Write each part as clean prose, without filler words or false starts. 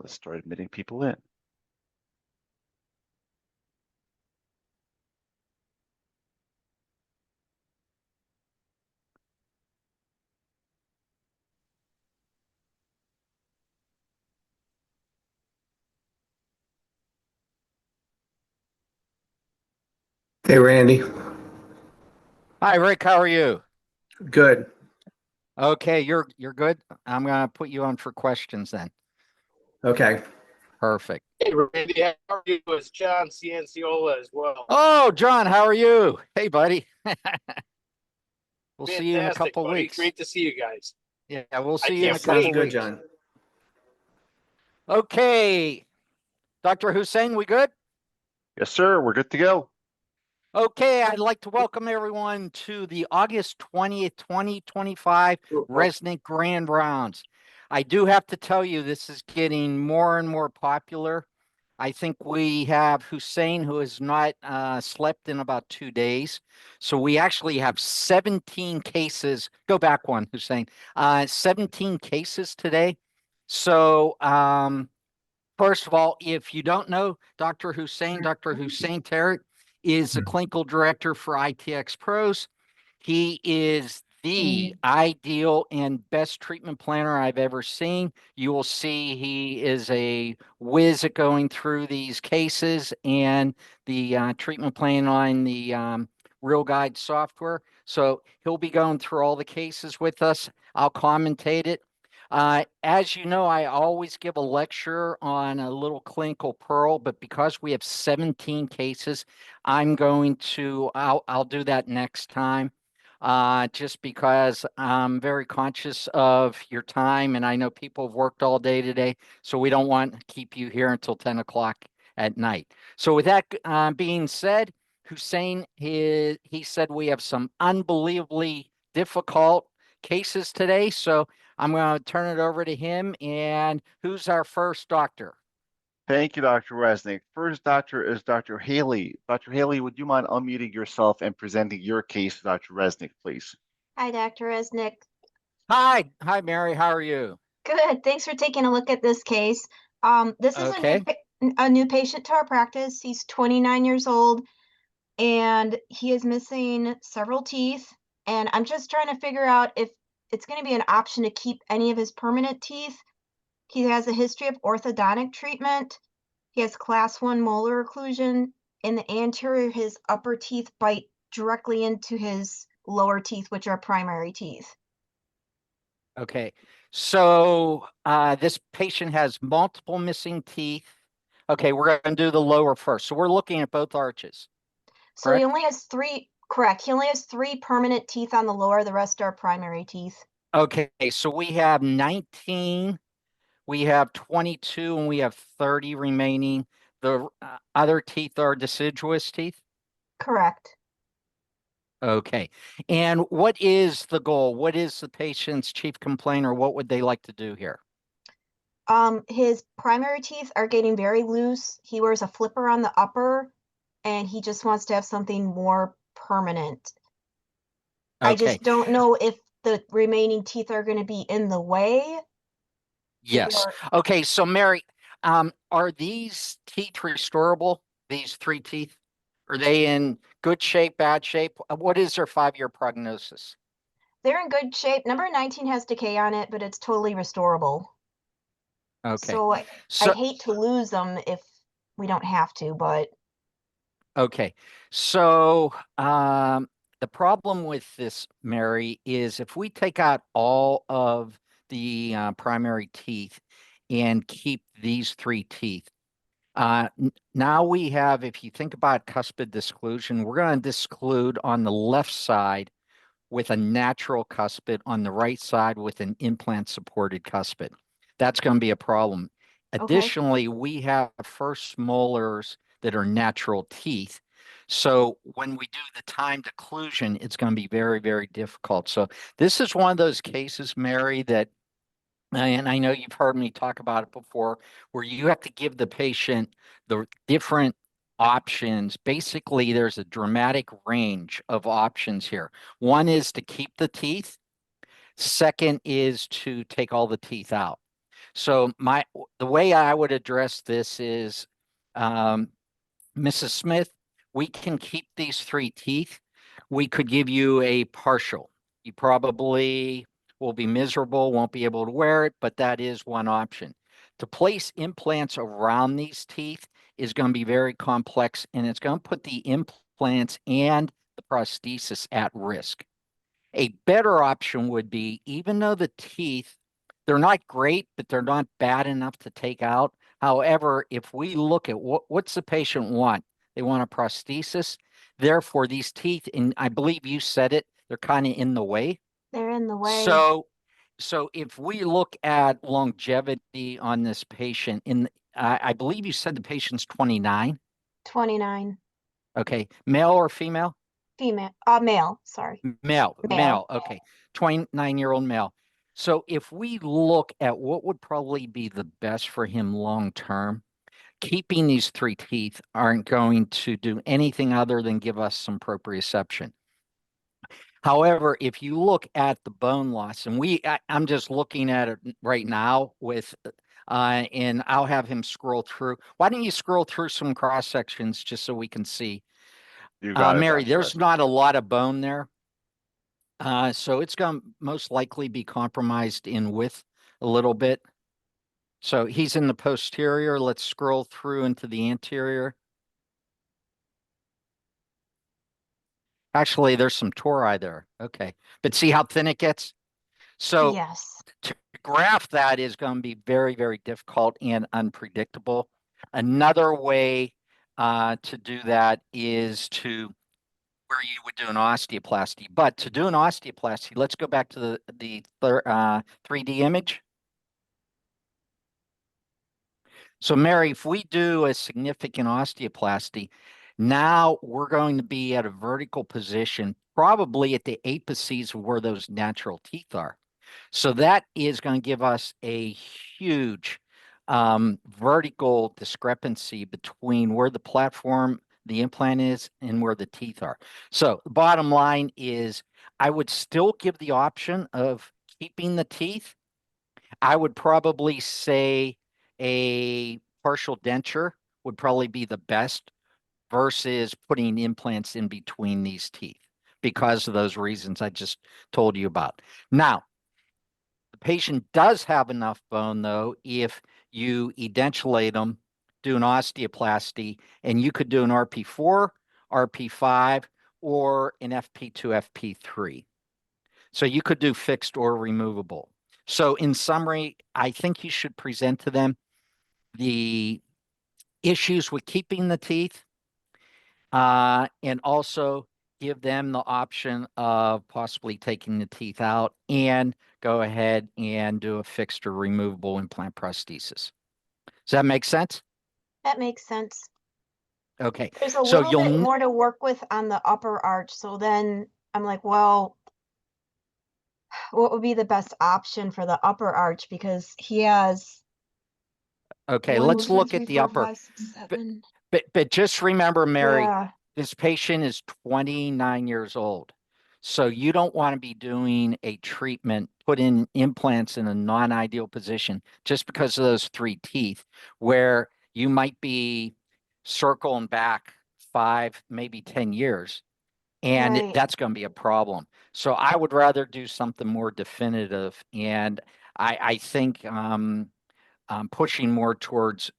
Let's start admitting people in. Hey, Randy. Hi, Rick. How are you? Good. Okay, you're good. I'm gonna put you on for questions then. Okay. Perfect. Hey, Randy, how are you? It's John Cianciola as well. Oh, John, how are you? Hey, buddy. We'll see you in a Fantastic, couple buddy. weeks. Great to see you guys. Yeah, we'll I see you in a can't Sounds couple wait. good, weeks. John. Okay, Dr. Hussein, we good? Yes, sir. We're good to go. Okay, I'd like to welcome everyone to the August 20th, 2025 Resnik Grand Rounds. I do have to tell you, this is getting more and more popular. I think we have Hussein, who has not slept in about 2 days. So we actually have 17 cases. Go back one, Hussein. 17 cases today. So first of all, if you don't know Dr. Hussein Tarek is the clinical director for ITX Pros. He is the ideal and best treatment planner I've ever seen. You will see he is a whiz at going through these cases and the treatment plan on the Real Guide software. So he'll be going through all the cases with us. I'll commentate it. As you know, I always give a lecture on a little clinical pearl, but because we have 17 cases, I'll do that next time. Just because I'm very conscious of your time and I know people have worked all day today, so we don't want to keep you here until 10 o'clock at night. So with that being said, Hussein, he said we have some unbelievably difficult cases today. So I'm going to turn it over to him. And who's our first doctor? Thank you, Dr. Resnik. First doctor is Dr. Haley. Dr. Haley, would you mind unmuting yourself and presenting your case to Dr. Resnik, please? Hi, Dr. Resnik. Hi, Mary. How are you? Good. Thanks for taking a look at this case. This is Okay. a new patient to our practice. He's 29 years old and he is missing several teeth. And I'm just trying to figure out if it's going to be an option to keep any of his permanent teeth. He has a history of orthodontic treatment. He has class 1 molar occlusion. In the anterior, his upper teeth bite directly into his lower teeth, which are primary teeth. Okay. So this patient has multiple missing teeth. Okay, we're going to do the lower first. So we're looking at both arches. So correct? he only has three, correct. He only has three permanent teeth on the lower. The rest are primary teeth. Okay, so we have 19, we have 22, and we have 30 remaining. The other teeth are deciduous teeth? Correct. Okay. And what is the goal? What is the patient's chief complaint, or what would they like to do here? His primary teeth are getting very loose. He wears a flipper on the upper, and he just wants to have something more permanent. I Okay. just don't know if the remaining teeth are going to be in the way. Yes. or- Okay. So, Mary, are these teeth restorable? These three teeth? Are they in good shape, bad shape? What is their 5-year prognosis? They're in good shape. Number 19 has decay on it, but it's totally restorable. Okay. So I'd So, hate to lose them if we don't have to, but okay. So, the problem with this, Mary, is if we take out all of the primary teeth and keep these three teeth, now we have, if you think about cuspid disclusion, we're going to disclude on the left side with a natural cuspid, on the right side with an implant supported cuspid. That's going to be a problem. okay. Additionally, we have first molars that are natural teeth. So when we do the timed occlusion, it's going to be very, very difficult. So this is one of those cases, Mary, that, and I know you've heard me talk about it before, where you have to give the patient the different options. Basically, there's a dramatic range of options here. One is to keep the teeth. Second is to take all the teeth out. So the way I would address this is, Mrs. Smith, we can keep these 3 teeth. We could give you a partial. You probably will be miserable, won't be able to wear it, but that is one option. To place implants around these teeth is going to be very complex, and it's going to put the implants and the prosthesis at risk. A better option would be, even though the teeth, they're not great, but they're not bad enough to take out. However, if we look at what's the patient want? They want a prosthesis. Therefore, these teeth, and I believe you said it, they're kind of in the way. They're in the way. So if we look at longevity on this patient, I believe you said the patient's 29. 29. Okay, male or female? Female, male, sorry. Male. Okay, 29-year-old male. So if we look at what would probably be the best for him long term, keeping these 3 teeth aren't going to do anything other than give us some proprioception. However, if you look at the bone loss, and I'm just looking at it right now with, and I'll have him scroll through. Why don't you scroll through some cross sections just so we can see? You got it, Mary, Dr. there's Resnick. not a lot of bone there. So it's going to most likely be compromised in width a little bit. So he's in the posterior. Let's scroll through into the anterior. Actually, there's some tori there. Okay. But see how thin it gets? So Yes. to graph that is going to be very, very difficult and unpredictable. Another way to do that is where you would do an osteoplasty. But to do an osteoplasty, let's go back to the 3D image. So Mary, if we do a significant osteoplasty, now we're going to be at a vertical position, probably at the apices of where those natural teeth are. So that is going to give us a huge vertical discrepancy between where the platform, the implant is, and where the teeth are. So the bottom line is, I would still give the option of keeping the teeth. I would probably say a partial denture would probably be the best versus putting implants in between these teeth because of those reasons I just told you about. Now, the patient does have enough bone, though, if you edentulate them, do an osteoplasty, and you could do an RP4, RP5, or an FP2, FP3. So you could do fixed or removable. So in summary, I think you should present to them the issues with keeping the teeth, and also give them the option of possibly taking the teeth out and go ahead and do a fixed or removable implant prosthesis. Does that make sense? That makes sense. Okay. There's a So little bit more to work with on the upper arch. So then I'm like, well, what would be the best option for the upper arch? Because he has okay, one, let's two, look three, at the four, upper. 5, 6, 7. But just remember, Mary, Yeah, this patient is 29 years old. So you don't want to be doing a treatment, put in implants in a non-ideal position just because of those 3 teeth, where you might be circling back 5, maybe 10 years, and right. that's going to be a problem. So I would rather do something more definitive. And I think pushing more towards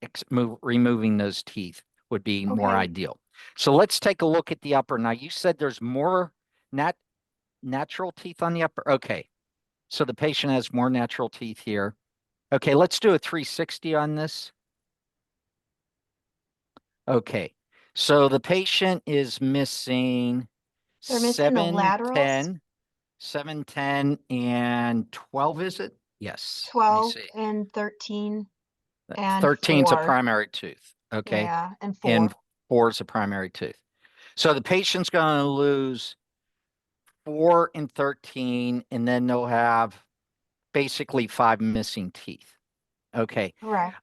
removing those teeth would be more Okay. ideal. So let's take a look at the upper. Now, you said there's more natural teeth on the upper. Okay. So the patient has more natural teeth here. Okay, let's do a 360 on this. Okay. So the patient is missing They're missing the laterals. 7, 10, and 12, is it? Yes. Let me 12 see. and 13 and 13 is a 4. primary tooth. Okay. Yeah, and 4. And 4 is a primary tooth. So the patient's going to lose 4 and 13, and then they'll have basically 5 missing teeth. Okay. Correct.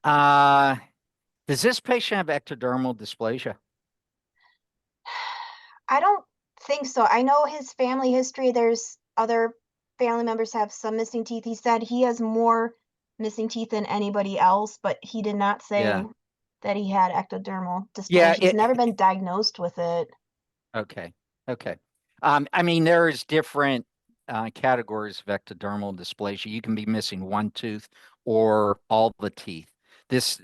Does this patient have ectodermal dysplasia? I don't think so. I know his family history. There's other family members have some missing teeth. He said he has more missing teeth than anybody else, but he did not say Yeah. that he had ectodermal Yeah, dysplasia. He's never been diagnosed with it. Okay. Okay. I mean, there's different categories of ectodermal dysplasia. You can be missing one tooth or all the teeth. This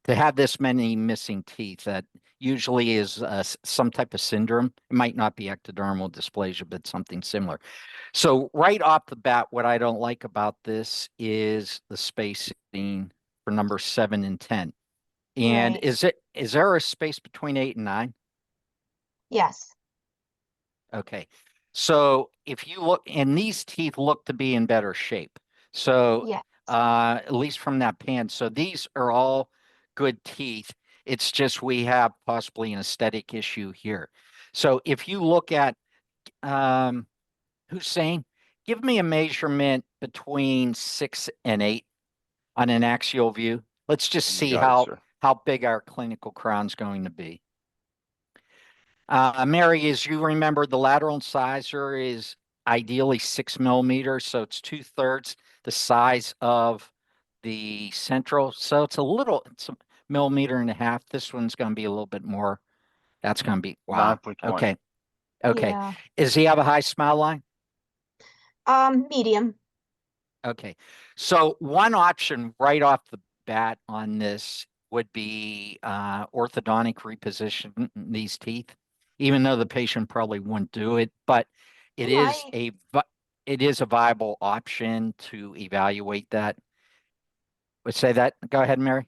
to have this many missing teeth, that usually is some type of syndrome. It might not be ectodermal dysplasia, but something similar. So right off the bat, what I don't like about this is the spacing for number 7 and 10. And Right. is there a space between 8 and 9? Yes. Okay. So if you look, and these teeth look to be in better shape. So Yes. at least from that pan. So these are all good teeth. It's just we have possibly an aesthetic issue here. So if you look at Hussein, give me a measurement between 6 and 8 on an axial view. Let's just You see got it, sir. how big our clinical crown's going to be. Mary, as you remember, the lateral incisor is ideally 6 millimeters, so it's 2/3 the size of the central. So it's a millimeter and a half. This one's going to be a little bit more. That's going to be, wow. 9.1. Okay. Okay. Yeah. Does he have a high smile line? Medium. Okay. So one option right off the bat on this would be orthodontic reposition these teeth, even though the patient probably wouldn't do it, but it He is might. it is a viable option to evaluate that. Would say that. Go ahead, Mary.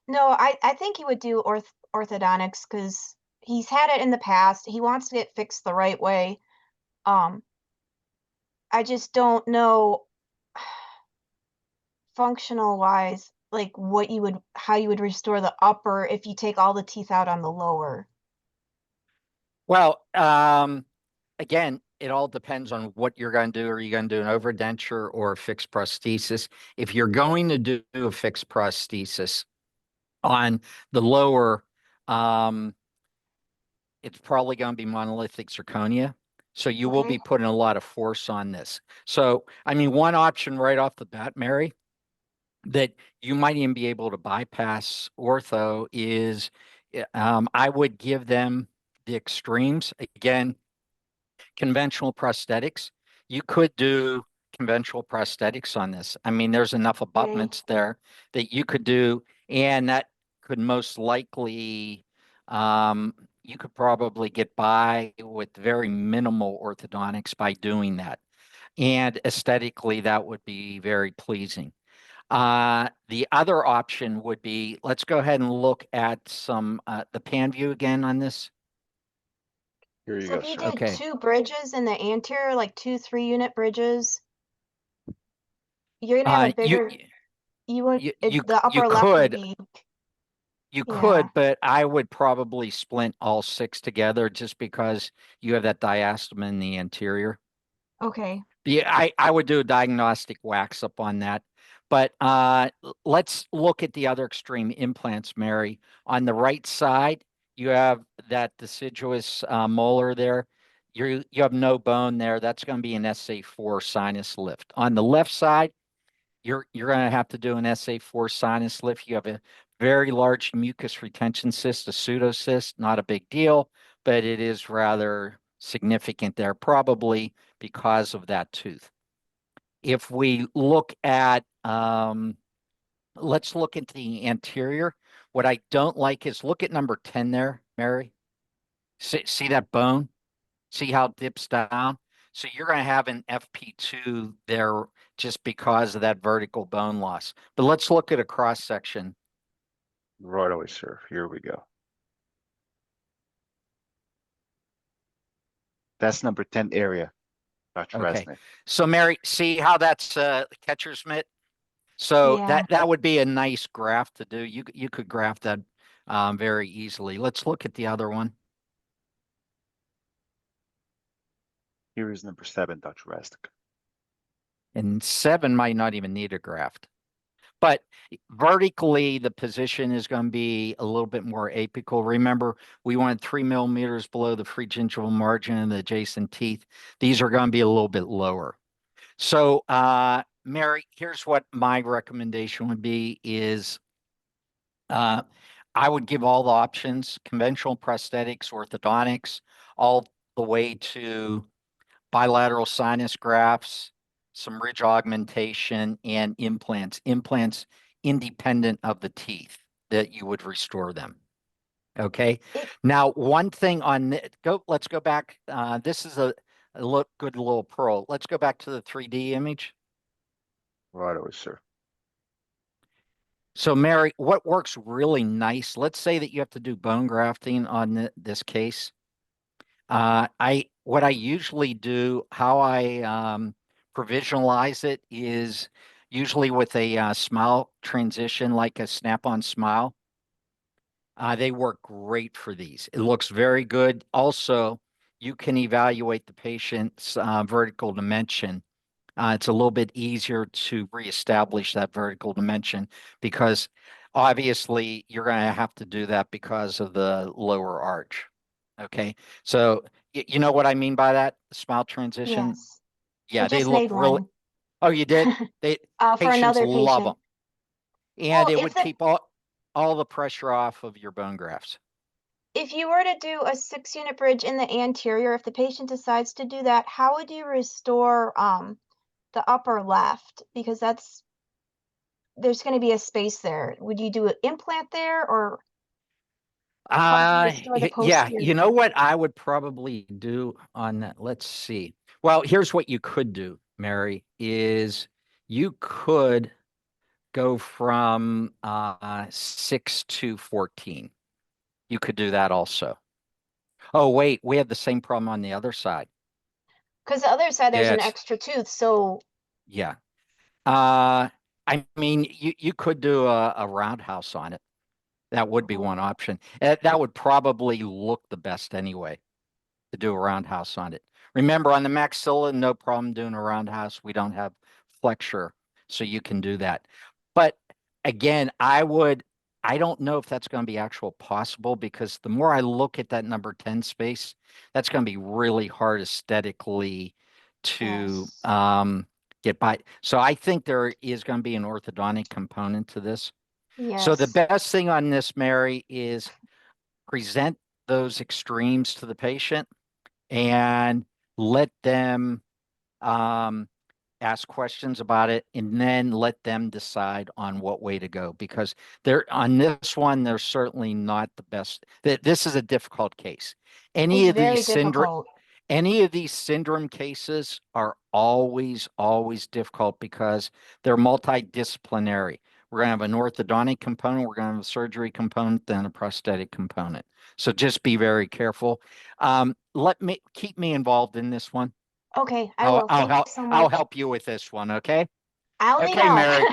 No, I think he would do orthodontics because he's had it in the past. He wants to get fixed the right way. Um, I just don't know functional wise, like how you would restore the upper if you take all the teeth out on the lower. Well, again, it all depends on what you're going to do. Are you going to do an overdenture or a fixed prosthesis? If you're going to do a fixed prosthesis on the lower, it's probably going to be monolithic zirconia. So you will Okay. be putting a lot of force on this. So, I mean, one option right off the bat, Mary, that you might even be able to bypass ortho is I would give them the extremes. Again, conventional prosthetics. You could do conventional prosthetics on this. I mean, there's enough Okay. abutments there that you could do, and that could most likely, you could probably get by with very minimal orthodontics by doing that. And aesthetically, that would be very pleasing. The other option would be, let's go ahead and look at the pan view again on this. Here you So go, if you sir. did Okay. 2 bridges in the anterior, like 2 3-unit bridges, you're gonna have a You bigger, you would, you you the you upper left would could be, you yeah, could, but I would probably splint all 6 together just because you have that diastema in the anterior. okay. I would do a diagnostic wax up on that. But let's look at the other extreme implants, Mary. On the right side, you have that deciduous molar there. You have no bone there. That's going to be an SA4 sinus lift. On the left side, you're going to have to do an SA4 sinus lift. You have a very large mucus retention cyst, a pseudocyst, not a big deal, but it is rather significant there, probably because of that tooth. If we look at, let's look into the anterior. What I don't like is look at number 10 there, Mary. See that bone? See how it dips down? So you're going to have an FP2 there just because of that vertical bone loss. But let's look at a cross section. Right away, sir. Here we go. That's number 10 area, Dr. Okay. Resnick. So Mary, see how that's catcher's mitt? So Yeah. that would be a nice graft to do. You could graft that very easily. Let's look at the other one. Here is number 7, Dr. Resnick. And 7 might not even need a graft. But vertically, the position is going to be a little bit more apical. Remember, we wanted 3 millimeters below the free gingival margin and the adjacent teeth. These are going to be a little bit lower. So Mary, here's what my recommendation would be is I would give all the options, conventional prosthetics, orthodontics, all the way to bilateral sinus grafts, some ridge augmentation, and implants. Implants independent of the teeth that you would restore them. Okay. It, Now, one thing on let's go back. This is a good little pearl. Let's go back to the 3D image. Right away, sir. So, Mary, what works really nice, let's say that you have to do bone grafting on this case. What I usually do, how I provisionalize it is usually with a smile transition, like a snap-on smile. They work great for these. It looks very good. Also, you can evaluate the patient's vertical dimension. It's a little bit easier to reestablish that vertical dimension because obviously you're going to have to do that because of the lower arch. Okay. So you know what I mean by that? Smile transition? yes, I Yeah, they just look made really. one Oh, you did? They for patients another love them. patient. And Well, it would keep all the pressure off of your bone grafts. if you were to do a 6-unit bridge in the anterior, if the patient decides to do that, how would you restore the upper left? Because there's going to be a space there. Would you do an implant there, or how would you restore the Yeah, posterior? you know what I would probably do on that? Let's see. Well, here's what you could do, Mary, is you could go from 6 to 14. You could do that also. Oh, wait, we have the same problem on the other side. Because the other side there's Yeah, an extra tooth, so yeah. I mean, you could do a roundhouse on it. That would be one option. That would probably look the best anyway, to do a roundhouse on it. Remember, on the maxilla, no problem doing a roundhouse. We don't have flexure, so you can do that. But again, I don't know if that's going to be actual possible because the more I look at that number 10 space, that's going to be really hard aesthetically to yes, get by. So I think there is going to be an orthodontic component to this. So the yes. best thing on this, Mary, is present those extremes to the patient and let them ask questions about it and then let them decide on what way to go because they're on this one, they're certainly not the best. This is a difficult case. It's very difficult. Any of these syndrome cases are always difficult because they're multidisciplinary. We're going to have an orthodontic component, we're going to have a surgery component, then a prosthetic component. So just be very careful. Keep me involved in this one. Okay, I will. Thank you so I'll much. help you with this one. Okay. I'll need Okay, help. Mary.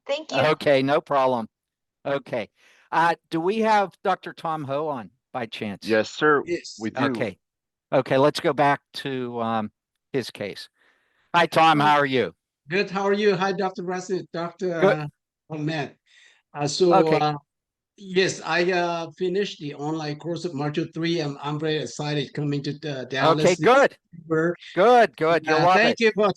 Thank you. Okay, no problem. Okay. Do we have Dr. Tom Ho on by chance? Yes, sir. Yes. We do. Okay. Okay, let's go back to his case. Hi, Tom. Hi, How are you? good. How are you? Hi, Dr. Resnik, Dr. Good. Ahmed. So, Okay. yes, I finished the online course of module 3. I'm very excited coming to Okay, Dallas. good. Good. You'll love it. Thank you for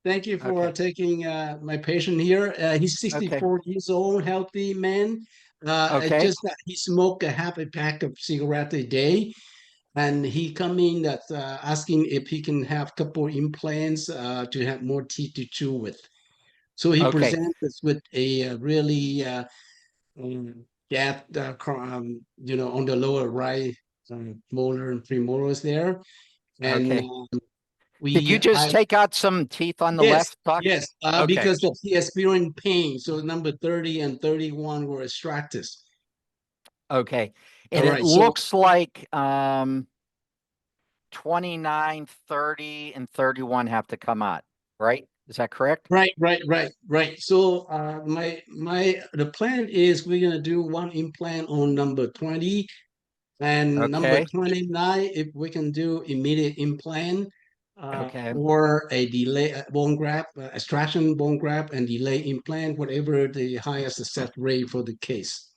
thank you for Okay. taking my patient here. He's Okay. 64 years old, healthy man. It's Okay. just that he smoked a half a pack of cigarette a day. And he come in that asking if he can have couple implants to have more teeth to chew with. So he Okay. presents us with a really gap, on the lower right molar and premolars there. And Okay. Did you just I take out some teeth on the yes, left, Doc? yes, Okay. because of he experienced pain. So number 30 and 31 were extracted. Okay. All And it right, so looks like 29, 30, and 31 have to come out, right? Is that correct? right. So the plan is we're gonna do one implant on number 20 and number Okay. 29 if we can do immediate implant Okay. or a delay bone graft extraction bone graft and delay implant, whatever the highest success rate for the case.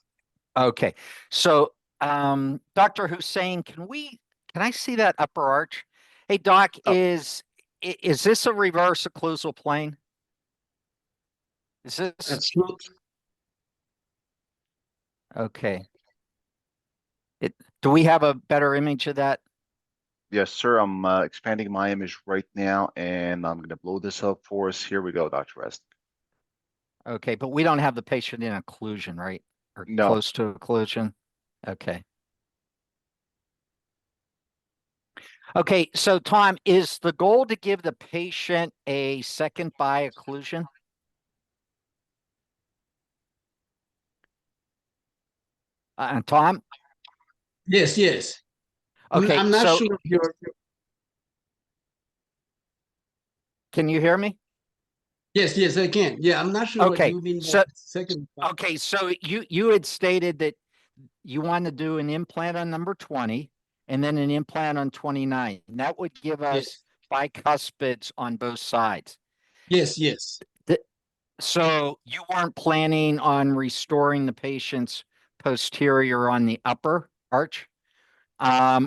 Okay. So, Dr. Hussein, can I see that upper arch? Hey, Doc, Oh, is this a reverse occlusal plane? Is this That's okay? Do we have a better image of that? Yes, sir. I'm expanding my image right now, and I'm going to blow this up for us. Here we go, Dr. Resnick. Okay, but we don't have the patient in occlusion, right? Or No. close to occlusion. Okay. Okay, so Tom, is the goal to give the patient a second bi-occlusion? Tom? yes, yes. Okay, I'm not so sure if you're. can you hear me? Yes, yes, I can. Yeah, I'm not sure what Okay, you mean by so second. okay, so you had stated that you want to do an implant on number 20 and then an implant on 29. And that would give us Yes, bicuspids on both sides. yes, yes. So you weren't planning on restoring the patient's posterior on the upper arch,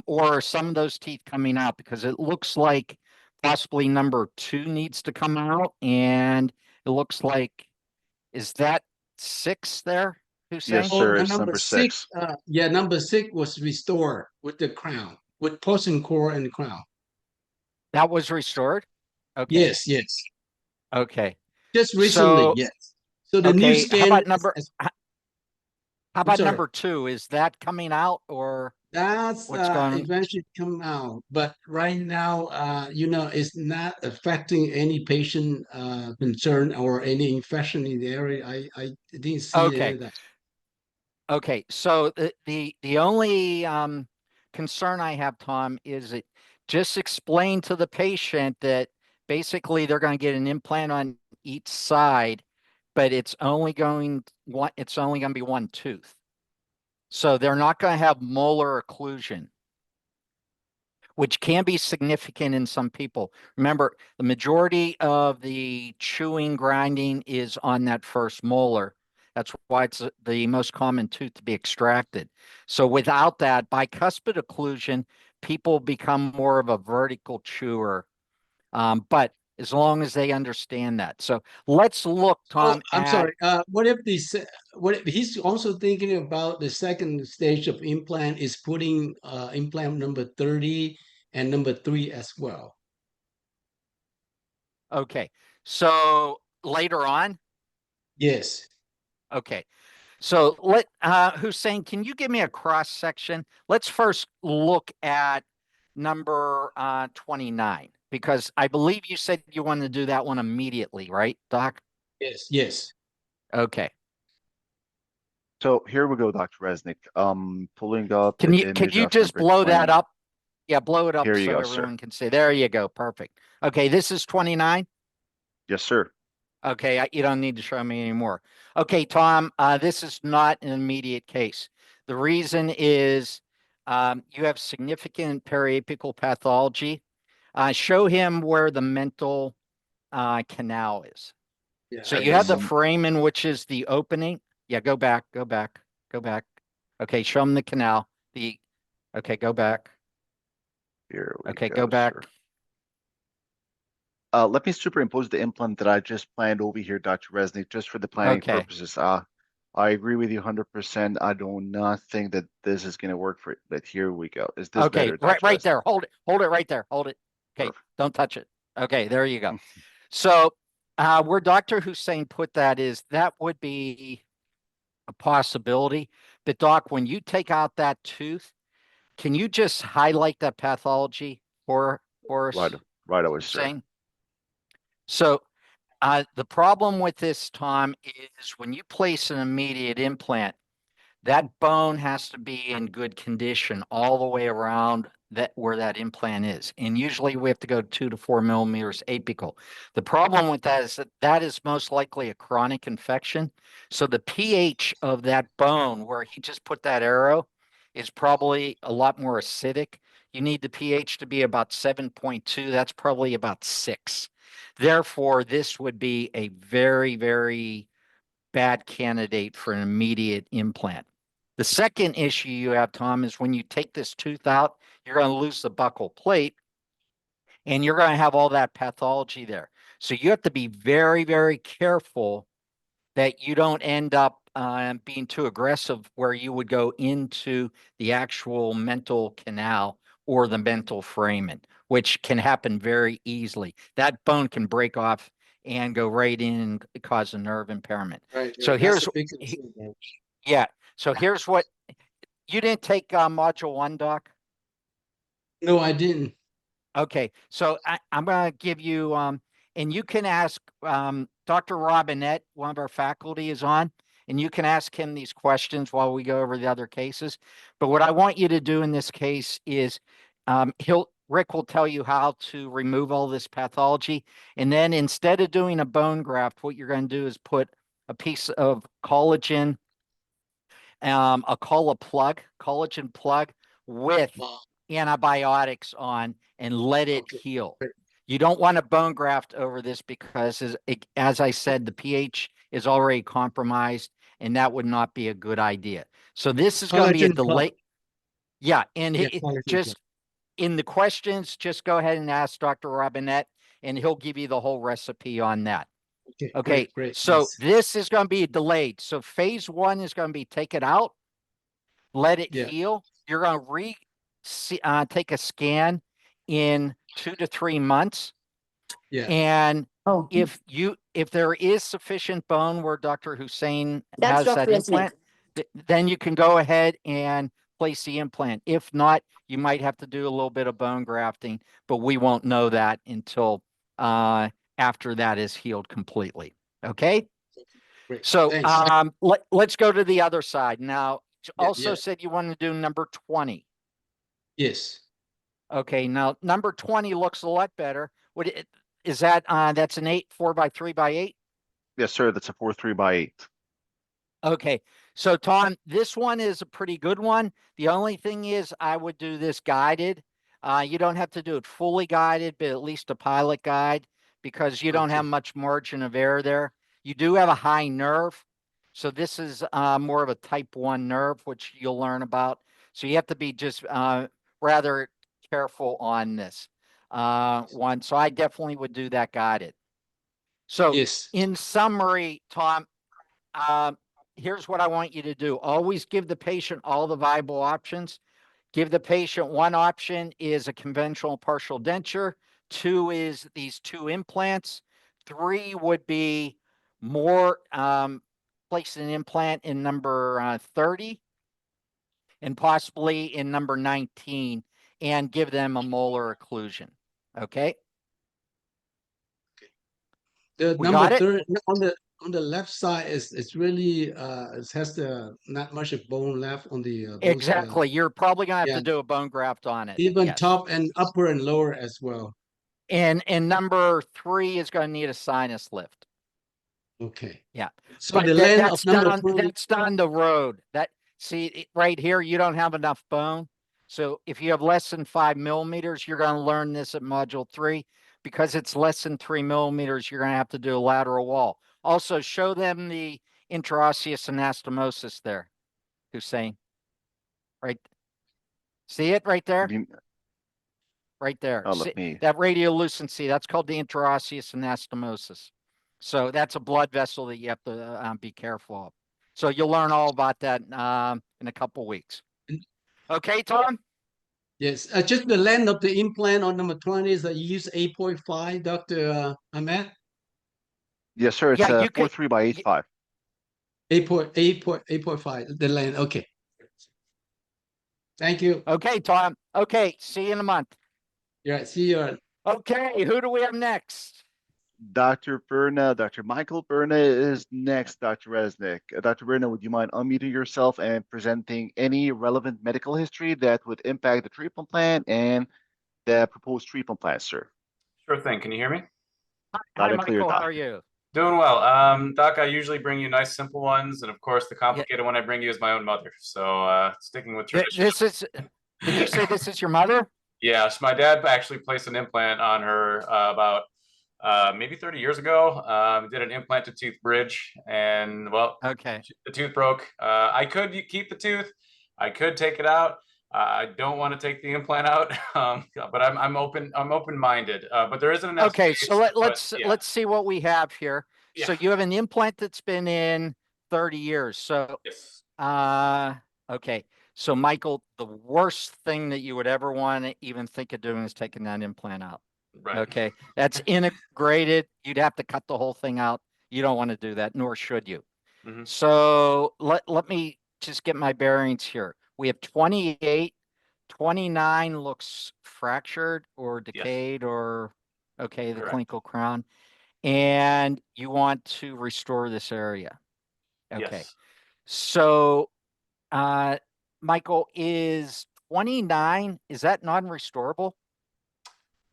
or some of those teeth coming out, because it looks like possibly number 2 needs to come out, and it looks like, is that 6 there, Yes, Hussein? Oh, sir. It's number number six. 6. Yeah, number six was restored with the crown, with porcelain core and the crown. That was restored? Okay, Yes, yes. okay. Just recently, So, yes. So the new okay, scan how I'm about sorry. number 2? Is that coming out, or That's what's going on? eventually come out, but right now, it's not affecting any patient concern or any infection in the area. I didn't see any Okay. of that. Okay, so the only concern I have, Tom, is that just explain to the patient that basically they're going to get an implant on each side, but it's only going to be one tooth. So they're not going to have molar occlusion, which can be significant in some people. Remember, the majority of the chewing, grinding is on that first molar. That's why it's the most common tooth to be extracted. So without that, bicuspid occlusion, people become more of a vertical chewer. But as long as they understand that. So let's look, Oh, Tom, I'm at sorry. What if he's also thinking about the second stage of implant is putting implant number 30 and number 3 as well. okay. So later on, Yes. okay. So Hussein, can you give me a cross section? Let's first look at number 29, because I believe you said you want to do that one immediately, right, Doc? Yes, yes. Okay. So here we go, Dr. Resnick. Pulling up Can the you image of just number blow that 20. up? Yeah, blow it up Here you so go, sir. everyone can see. There you go. Perfect. Okay, this is 29. Yes, sir. Okay, you don't need to show me anymore. Okay, Tom, this is not an immediate case. The reason is you have significant periapical pathology. Show him where the mental canal is. Yeah, So I you can have the see. foramen, which is the opening. Yeah, go back, go back, go back. Okay, show him the canal. Okay, go back. Here we Okay, go, go back. sir. Let me superimpose the implant that I just planned over here, Dr. Resnick, just for the planning Okay. purposes. I agree with you 100%. I do not think that this is going to work for it, but here we go. Is this Okay, better, right, Dr. right Resnick? there. Hold it right there. Hold it. Okay, Perfect. don't touch it. Okay, there you go. So, where Dr. Hussein put that is that would be a possibility. But Doc, when you take out that tooth, can you just highlight that pathology for Right, us, right away, sir. Hussein? So, the problem with this, Tom, is when you place an immediate implant, that bone has to be in good condition all the way around that where that implant is. And usually we have to go 2 to 4 millimeters apical. The problem with that is that is most likely a chronic infection. So the pH of that bone where he just put that arrow is probably a lot more acidic. You need the pH to be about 7.2. That's probably about 6. Therefore, this would be a very, very bad candidate for an immediate implant. The second issue you have, Tom, is when you take this tooth out, you're going to lose the buccal plate and you're going to have all that pathology there. So you have to be very, very careful that you don't end up being too aggressive where you would go into the actual mental canal or the mental foramen, which can happen very easily. That bone can break off and go right in and cause a nerve impairment. Right. So Right. here's, That's a big concern, man. yeah. So here's what, you didn't take module 1, Doc? No, I didn't. Okay, so I'm going to give you, and you can ask Dr. Robinette, one of our faculty is on, and you can ask him these questions while we go over the other cases. But what I want you to do in this case is Rick will tell you how to remove all this pathology. And then instead of doing a bone graft, what you're going to do is put a piece of collagen, a collagen plug with antibiotics on and let it Okay. heal. Great. You don't want a bone graft over this because as I said, the pH is already compromised and that would not be a good idea. So this is going to be a Collagen plug. delay. Yeah. And Yeah, collagen plug. just in the questions, just go ahead and ask Dr. Robinette and he'll give you the whole recipe on that. Okay. Okay. Great. So Yes. this is going to be delayed. So phase 1 is going to be take it out, let it Yeah. heal. You're going to take a scan in 2 to 3 months. Yeah. And Oh, if there is sufficient bone where Dr. Hussein That's has that Dr. Resnik. implant, then you can go ahead and place the implant. If not, you might have to do a little bit of bone grafting, but we won't know that until after that is healed completely. Okay. Great. So Thanks. let's go to the other side. Now, you also yeah. said you want to do number 20. Yes. Okay, now number 20 looks a lot better. Is that that's an 4x3x8? Yes, sir. That's a 4-3-8. Okay, so Tom, this one is a pretty good one. The only thing is I would do this guided. You don't have to do it fully guided, but at least a pilot guide because you don't have Okay. much margin of error there. You do have a high nerve. So this is more of a type 1 nerve, which you'll learn about. So you have to be just rather careful on this one. So I definitely would do that guided. So Yes. in summary, Tom, here's what I want you to do. Always give the patient all the viable options. Give the patient one option is a conventional partial denture. 2 is these 2 implants. 3 would be more place an implant in number 30 and possibly in number 19 and give them a molar occlusion. Okay. The We number got it? 30 on the left side is it's really it has the not much of bone left on the both, Exactly. You're probably gonna have yeah. to do a bone graft on it. even Yes. top and upper and lower as well. And number 3 is going to need a sinus lift. Okay. Yeah. So But the length of that's number down 30. that's down the road. Right here, you don't have enough bone. So if you have less than 5 millimeters, you're going to learn this at module 3. Because it's less than 3 millimeters, you're going to have to do a lateral wall. Also, show them the intraosseous anastomosis there, Hussein. Right. See it right there? Right there. Oh, See, let me. that radiolucency, that's called the intraosseous anastomosis. So that's a blood vessel that you have to be careful of. So you'll learn all about that in a couple weeks. Okay, Tom? Yes, just the length of the implant on number 20 is that you use 8.5, Dr. Ahmed? Yes, sir. It's Yeah, a you could. 4-3-8-5. 8.5, the length. Okay. Thank you. Okay, Tom. Okay, see you in a month. Yeah, see you. Okay, who do we have next? Dr. Berna, Dr. Michael Berna is next, Dr. Resnik. Dr. Berna, would you mind unmuting yourself and presenting any relevant medical history that would impact the treatment plan and the proposed treatment plan, sir? Sure thing. Can you hear me? Hi, Loud and clear, Michael. How Doc. are you? Doing well. Doc, I usually bring you nice, simple ones. And of course, the complicated one I bring you is my own mother. So sticking with tradition. Did you say this is your mother? Yes, my dad actually placed an implant on her about maybe 30 years ago. Did an implant to tooth bridge and well, Okay. the tooth broke. I could keep the tooth. I could take it out. I don't want to take the implant out, but I'm open-minded. But there is an Okay, so let's yeah. let's see what we have here. So Yeah. you have an implant that's been in 30 years. So, Yes. okay. So Michael, the worst thing that you would ever want to even think of doing is taking that implant out. Right. Okay. That's integrated. You'd have to cut the whole thing out. You don't want to do that, nor should you. Mhm. So let me just get my bearings here. We have 28, 29 looks fractured or Yes. decayed or, okay, the Correct. clinical crown. And you want to restore this area. Okay. Yes. So, Michael, is 29, is that non-restorable?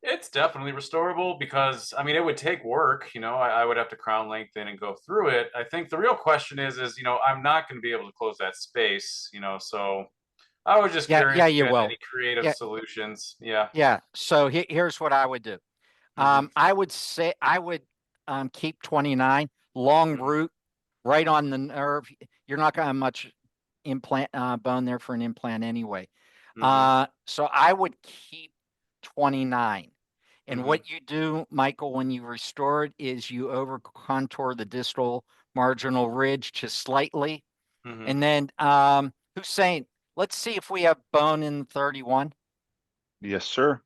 It's definitely restorable because I mean it would take work, I would have to crown lengthen and go through it. I think the real question is I'm not going to be able to close that space, so I was just Yeah, curious yeah, if you you had will. any creative Yeah, solutions. Yeah. yeah. So here's what I would do. Mhm. I would say I would keep 29, long Mhm. root, right on the nerve. You're not gonna have much implant bone there for an implant anyway. Mhm. So I would keep 29. And Mhm. what you do, Michael, when you restore it is you over contour the distal marginal ridge just slightly. Mhm. And then Hussein, let's see if we have bone in 31. Yes, sir.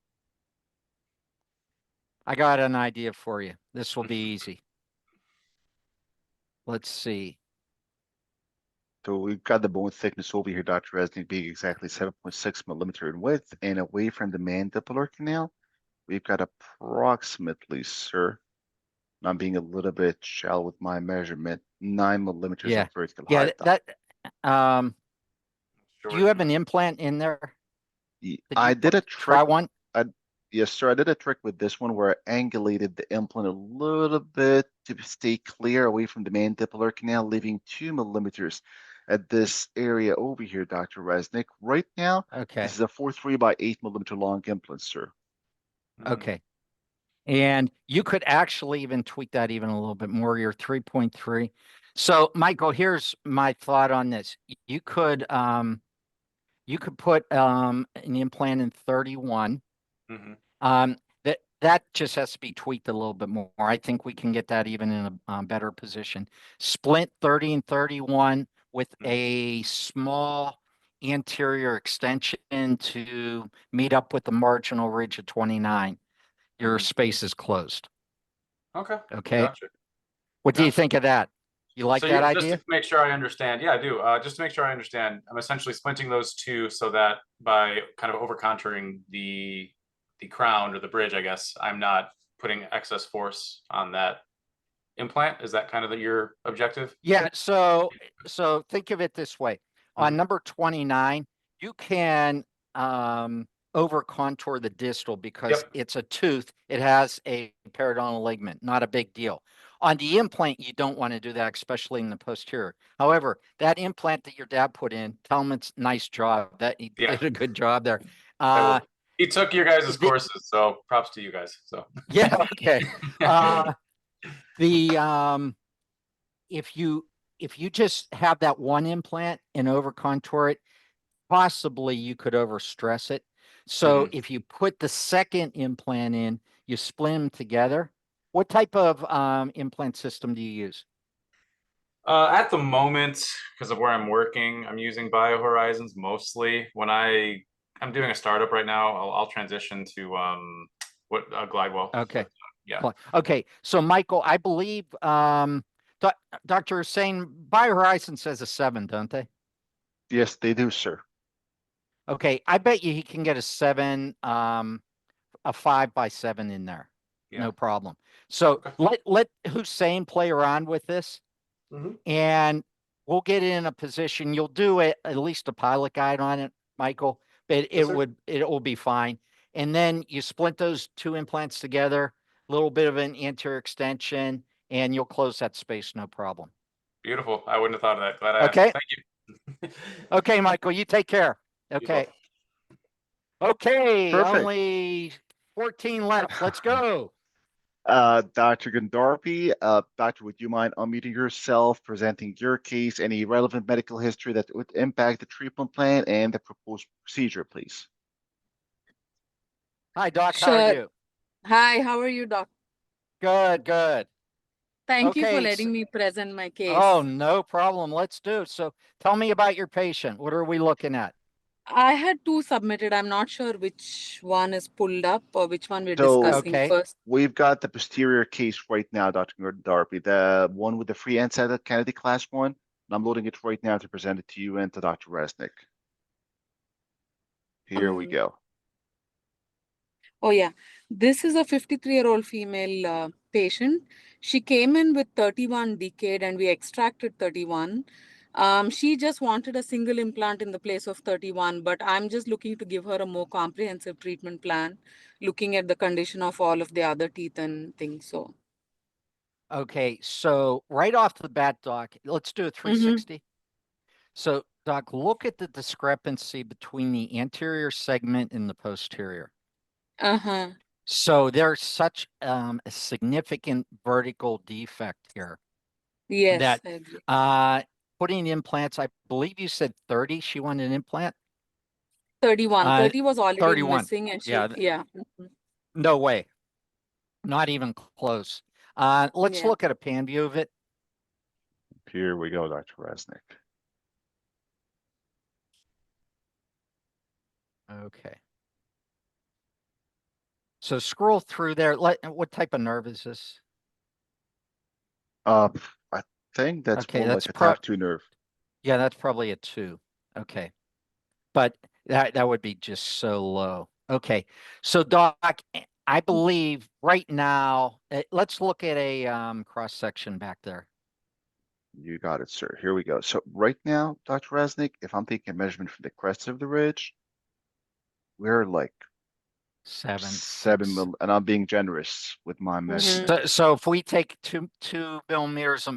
I got an idea for you. This will be easy. Let's see. So we've got the bone thickness over here, Dr. Resnick, being exactly 7.6 millimeter in width, and away from the mandibular canal, we've got approximately, sir, I'm being a little bit shallow with my measurement, 9 millimeters Yeah. of vertical Yeah, height. that do you Short. have an implant in there? Did I you did a try trick. one? I, yes, sir. I did a trick with this one where I angulated the implant a little bit to stay clear away from the mandibular canal, leaving 2 millimeters at this area over here, Dr. Resnick. Right now, this Okay. is a 4.3 by 8 millimeter long implant, sir. Mhm. Okay. And you could actually even tweak that even a little bit more. You're 3.3. So Michael, here's my thought on this. You could put an implant in 31. Mhm. That just has to be tweaked a little bit more. I think we can get that even in a better position. Splint 30 and 31 with Mhm. a small anterior extension to meet up with the marginal ridge of 29. Your Mhm. space is closed. Okay. Okay. Gotcha. What do you Gotcha. think of that? You like So that just idea? to make sure I understand, yeah, I do. Just to make sure I understand, I'm essentially splinting those two so that by kind of over contouring the crown or the bridge, I guess, I'm not putting excess force on that implant. Is that kind of your objective? Yeah. So think of it this way. On Mhm. number 29, you can over contour the distal because Yep. it's a tooth. It has a periodontal ligament, not a big deal. On the implant, you don't want to do that, especially in the posterior. However, that implant that your dad put in, tell him it's a nice job. That he Yeah. did a good job there. I will. He took your guys' The, courses, so props to you guys. So yeah, okay. The if you just have that one implant and over contour it, possibly you could overstress it. So Mhm. if you put the second implant in, you split them together. What type of implant system do you use? At the moment, because of where I'm working, I'm using BioHorizons mostly. When I'm doing a startup right now, I'll transition to what Glidewell. Okay. But, yeah. Okay. So Michael, I believe Dr. Hussein, BioHorizon says a 7, don't they? Yes, they do, sir. Okay. I bet you he can get a 7, a 5x7 in there. Yeah. No problem. So Okay. let Hussein play around with this, Mhm. and we'll get in a position. You'll do it at least a pilot guide on it, Michael, but Yes, sir. it will be fine. And then you splint those two implants together, a little bit of an anterior extension, and you'll close that space, no problem. Beautiful. I wouldn't have thought of that. Glad I asked. Okay. Thank you. Okay, Michael, you take care. You as well. Okay. Okay. Perfect. Only 14 left. Let's go. Dr. Gandarpi, doctor, would you mind unmuting yourself, presenting your case, any relevant medical history that would impact the treatment plan and the proposed procedure, please? Hi, Doc. How are Sure. you? Hi, how are you, doc? Good, good. Thank you for Okay, letting me present my case. Oh, no problem. Let's do it. So tell me about your patient. What are we looking at? I had two submitted. I'm not sure which one is pulled up or which one we're So- discussing Okay. first. We've got the posterior case right now, Dr. Darby, the one with the free NSAID Kennedy class 1. And I'm loading it right now to present it to you and to Dr. Resnik. Here we go. Oh, yeah. This is a 53-year-old female patient. She came in with 31 decade and we extracted 31. She just wanted a single implant in the place of 31, but I'm just looking to give her a more comprehensive treatment plan, looking at the condition of all of the other teeth and things. So, Okay, so right off the bat, Doc, let's do a 360. So, Doc, look at the discrepancy between the anterior segment and the posterior. uh-huh. So there's such a significant vertical defect here Yes, that I agree. putting implants, I believe you said 30, she wanted an implant? 31. 30 was already 31. missing and she, Yeah. yeah. No way. Not even close. Let's Yeah. look at a pan view of it. Here we go, Dr. Resnik. Okay. So scroll through there. What type of nerve is this? I think that's Okay, more that's like a type 2 nerve. Yeah, that's probably a 2. Okay. But that would be just so low. Okay. So Doc, I believe right now, let's look at a cross section back there. You got it, sir. Here we go. So right now, Dr. Resnik, if I'm taking a measurement from the crest of the ridge, we're like 7, 7 6. and I'm being generous with my measurement. So if we take 2 millimeters,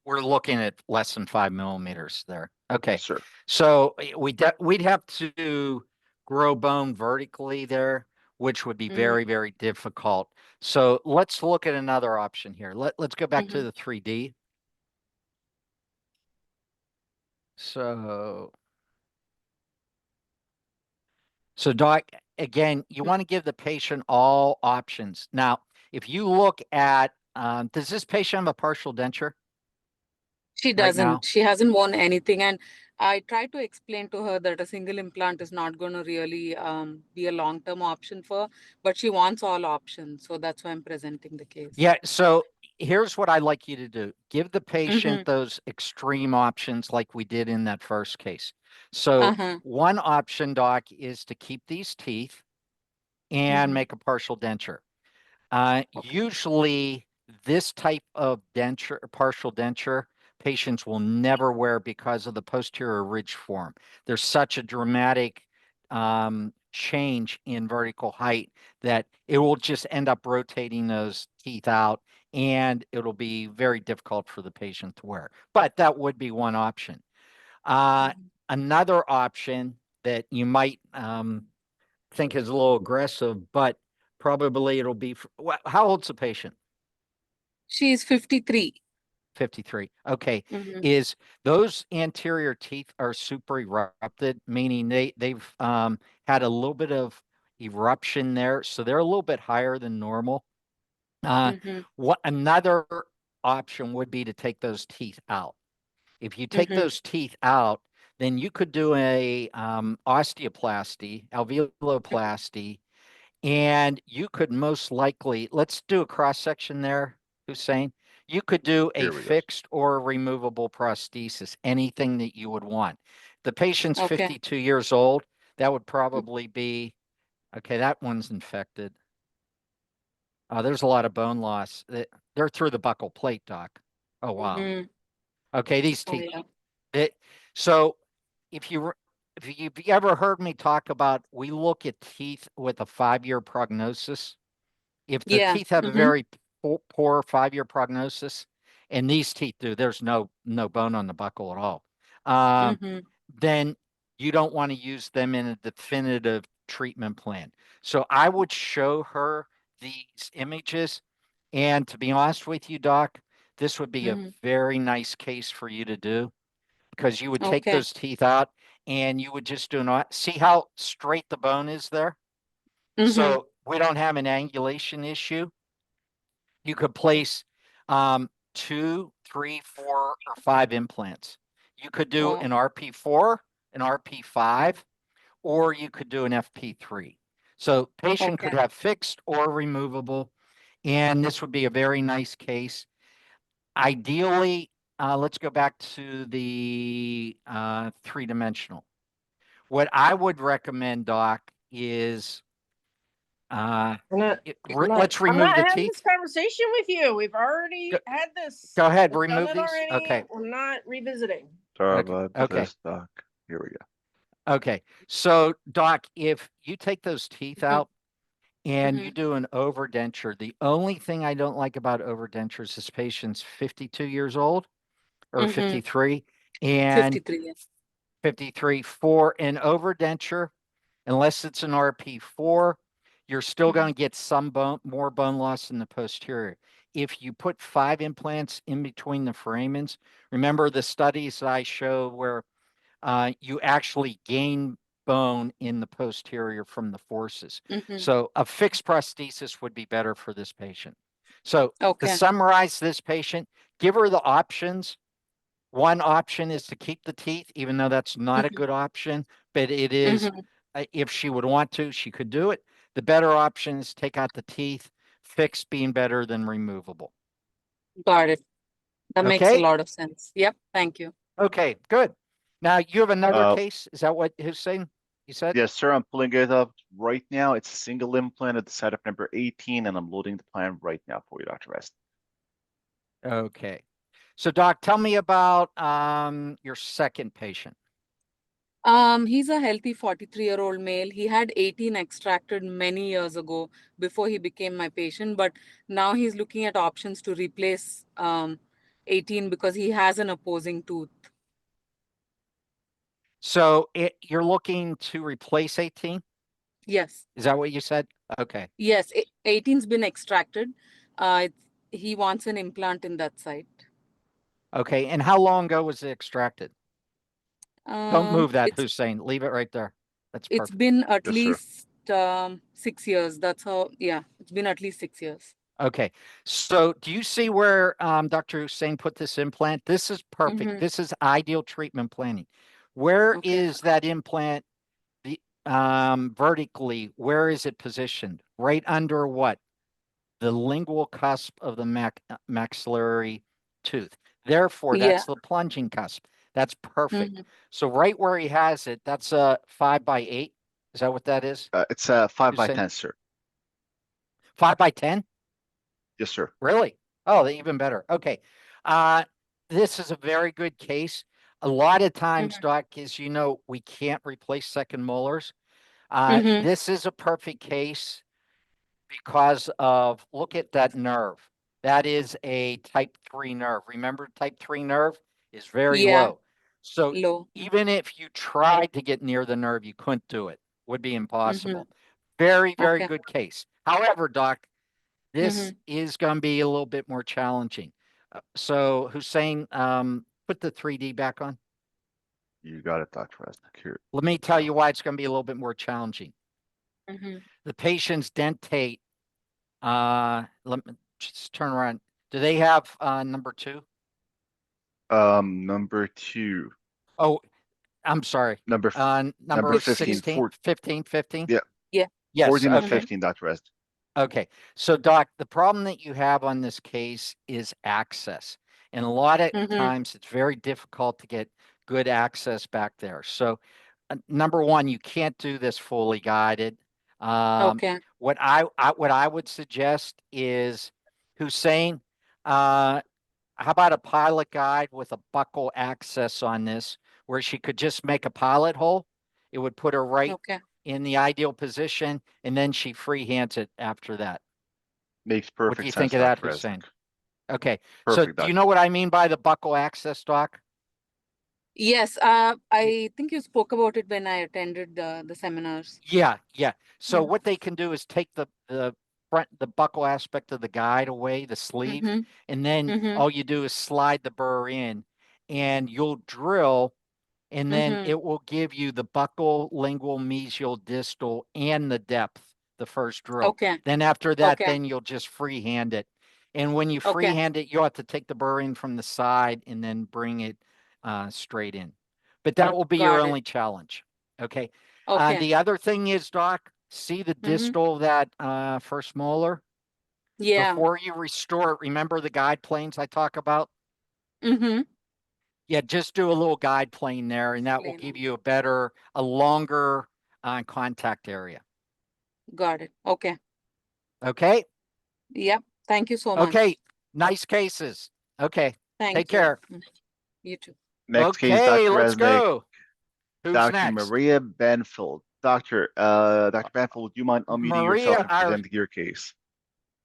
we're looking at less than 5 millimeters there. Okay. Yes, sir. So we'd have to grow bone vertically there, which would be very, very difficult. So let's look at another option here. Let's go back to the 3D. So Doc, again, you want to give the patient all options. Now, if you look at, does this patient have a partial denture? She Right now? doesn't. She hasn't worn anything. And I tried to explain to her that a single implant is not going to really be a long-term option for her, but she wants all options. So that's why I'm presenting the case. Yeah. So here's what I'd like you to do. Give the patient those extreme options like we did in that first case. So one option, Doc, is to keep these teeth and make a partial denture. Usually this type of denture, partial denture, patients will never wear because of the posterior ridge form. There's such a dramatic change in vertical height that it will just end up rotating those teeth out and it'll be very difficult for the patient to wear. But that would be one option. Another option that you might think is a little aggressive, but probably it'll be, how old's the patient? She's 53. 53. Okay. Is those anterior teeth are super erupted, meaning they've had a little bit of eruption there. So they're a little bit higher than normal. What another option would be to take those teeth out. If you take those teeth out, then you could do a osteoplasty, alveoloplasty, and you could most likely, let's do a cross section there, Hussein. You could do a fixed or removable prosthesis, anything that you would want. The patient's 52 years old. That would probably be, okay, that one's infected. There's a lot of bone loss. They're through the buccal plate, Doc. Oh, wow. Okay, these teeth. So if you've ever heard me talk about, we look at teeth with a 5-year prognosis. If the teeth have a very poor 5-year prognosis, and these teeth do, there's no bone on the buccal at all, then you don't want to use them in a definitive treatment plan. So I would show her these images. And to be honest with you, Doc, this would be a very nice case for you to do because you would take those teeth out and you would just do not see how straight the bone is there. So we don't have an angulation issue. You could place 2, 3, 4, or 5 implants. You could do Wow. an RP4, an RP5, or you could do an FP3. So patient could Okay. have fixed or removable, and this would be a very nice case. Ideally, let's go back to the 3-dimensional. What I would recommend, Doc, is let's I'm remove not the having teeth. this conversation with you. We've already had this. Go ahead, We've done remove it these. already. Okay. We're not revisiting. Sorry Okay. about Okay. this, Doc. Here we go. Okay. So, Doc, if you take those teeth out and you Mhm. do an overdenture, the only thing I don't like about overdentures is patient's 52 years old or Mhm. 53 and 53. Yes. 53 for an overdenture, unless it's an RP4, you're still going to get some more bone loss in the posterior. If you put 5 implants in between the foramens, remember the studies I showed where you actually gain bone in the posterior from the forces. Mhm. So a fixed prosthesis would be better for this patient. So to Okay. summarize this patient, give her the options. One option is to keep the teeth, even though that's not a Mhm. good option, but it is, Mhm. if she would want to, she could do it. The better option is take out the teeth, fixed being better than removable. Got it. That makes a Okay? lot of sense. Yep. Thank you. Okay, good. Now you have another Uh, case. Is that what Hussein you said? Yes, sir. I'm pulling it up right now. It's a single implant at the setup number 18, and I'm loading the plan right now for you, Dr. Rest. Okay. So Doc, tell me about your second patient. He's a healthy 43-year-old male. He had 18 extracted many years ago before he became my patient, but now he's looking at options to replace 18 because he has an opposing tooth. So you're looking to replace 18? Yes. Is that what you said? Okay. Yes, 18's been extracted. He wants an implant in that site. Okay. And how long ago was it extracted? Don't move that, It's Hussein. Leave it right there. That's it's perfect. been at Yes, sir. least 6 years. That's how, yeah, it's been at least 6 years. Okay. So do you see where Dr. Hussein put this implant? This is perfect. Mhm. This is ideal treatment planning. Where Okay. is that implant the vertically? Where is it positioned? Right under what? The lingual cusp of the maxillary tooth. Therefore, Yeah. that's the plunging cusp. That's perfect. Mhm. So right where he has it, that's a 5x8. Is that what that is? It's a 5 by Hussein? 10, sir. 5x10? Yes, sir. Really? Oh, even better. Okay. This is a very good case. A lot of times, Mhm. Doc, as you know, we can't replace second molars. Mhm. This is a perfect case because of, look at that nerve. That is a type 3 nerve. Remember, type 3 nerve is very Yeah, low. So low. even if you tried to get near the nerve, you couldn't do it. Would be Mhm. impossible. Very, very Okay. good case. However, Doc, this Mhm. is going to be a little bit more challenging. So Hussein, put the 3D back on. You got it, Dr. Resnick. Here. Let me tell you why it's going to be a little bit more challenging. Mhm. The patient's dentate, let me just turn around. Do they have number 2? Number 2. Oh, I'm sorry. Number Number 15. 16, 15, 15? Yeah, Yeah. Yes, 14 and okay. 15, Dr. Rest. Okay. So, Doc, the problem that you have on this case is access. And a lot of Mhm. times it's very difficult to get good access back there. So, number one, you can't do this fully guided. Okay. What I would suggest is, Hussein, how about a pilot guide with a buckle access on this, where she could just make a pilot hole? It would put her right Okay. in the ideal position, and then she freehands it after that. Makes What do perfect you sense, think of that, Dr. Hussein? Resnick. Okay, so Perfect, do you Dr. know what I mean by the buckle access, Doc? Yes, I think you spoke about it when I attended the seminars. Yeah, yeah. So Mhm. what they can do is take the front, the buckle aspect of the guide away, the sleeve, Mhm. and then Mhm. all you do is slide the burr in, and you'll drill, and then Mhm. it will give you the buccal, lingual, mesial, distal, and the depth, the first drill. Okay. Then after that, Okay. then you'll just freehand it. And when you Okay. freehand it, you'll have to take the burr in from the side and then bring it straight in. But that will be your Got it. only challenge. Okay. Okay. The other thing is, Doc, see the distal of that first molar? Yeah. Before you restore it, remember the guide planes I talk about? Mm-hmm. Yeah, just do a little guide plane there, and that will give you a longer contact area. Got it. Okay. Okay? Yep. Thank you so much. Okay. Nice cases. Okay. Thank Take you. care. You too. Next case, Okay, Dr. let's Resnick, go. Who's Dr. next? Maria Banfield. Dr. Banfield, would you mind unmuting yourself Maria, and presenting your case?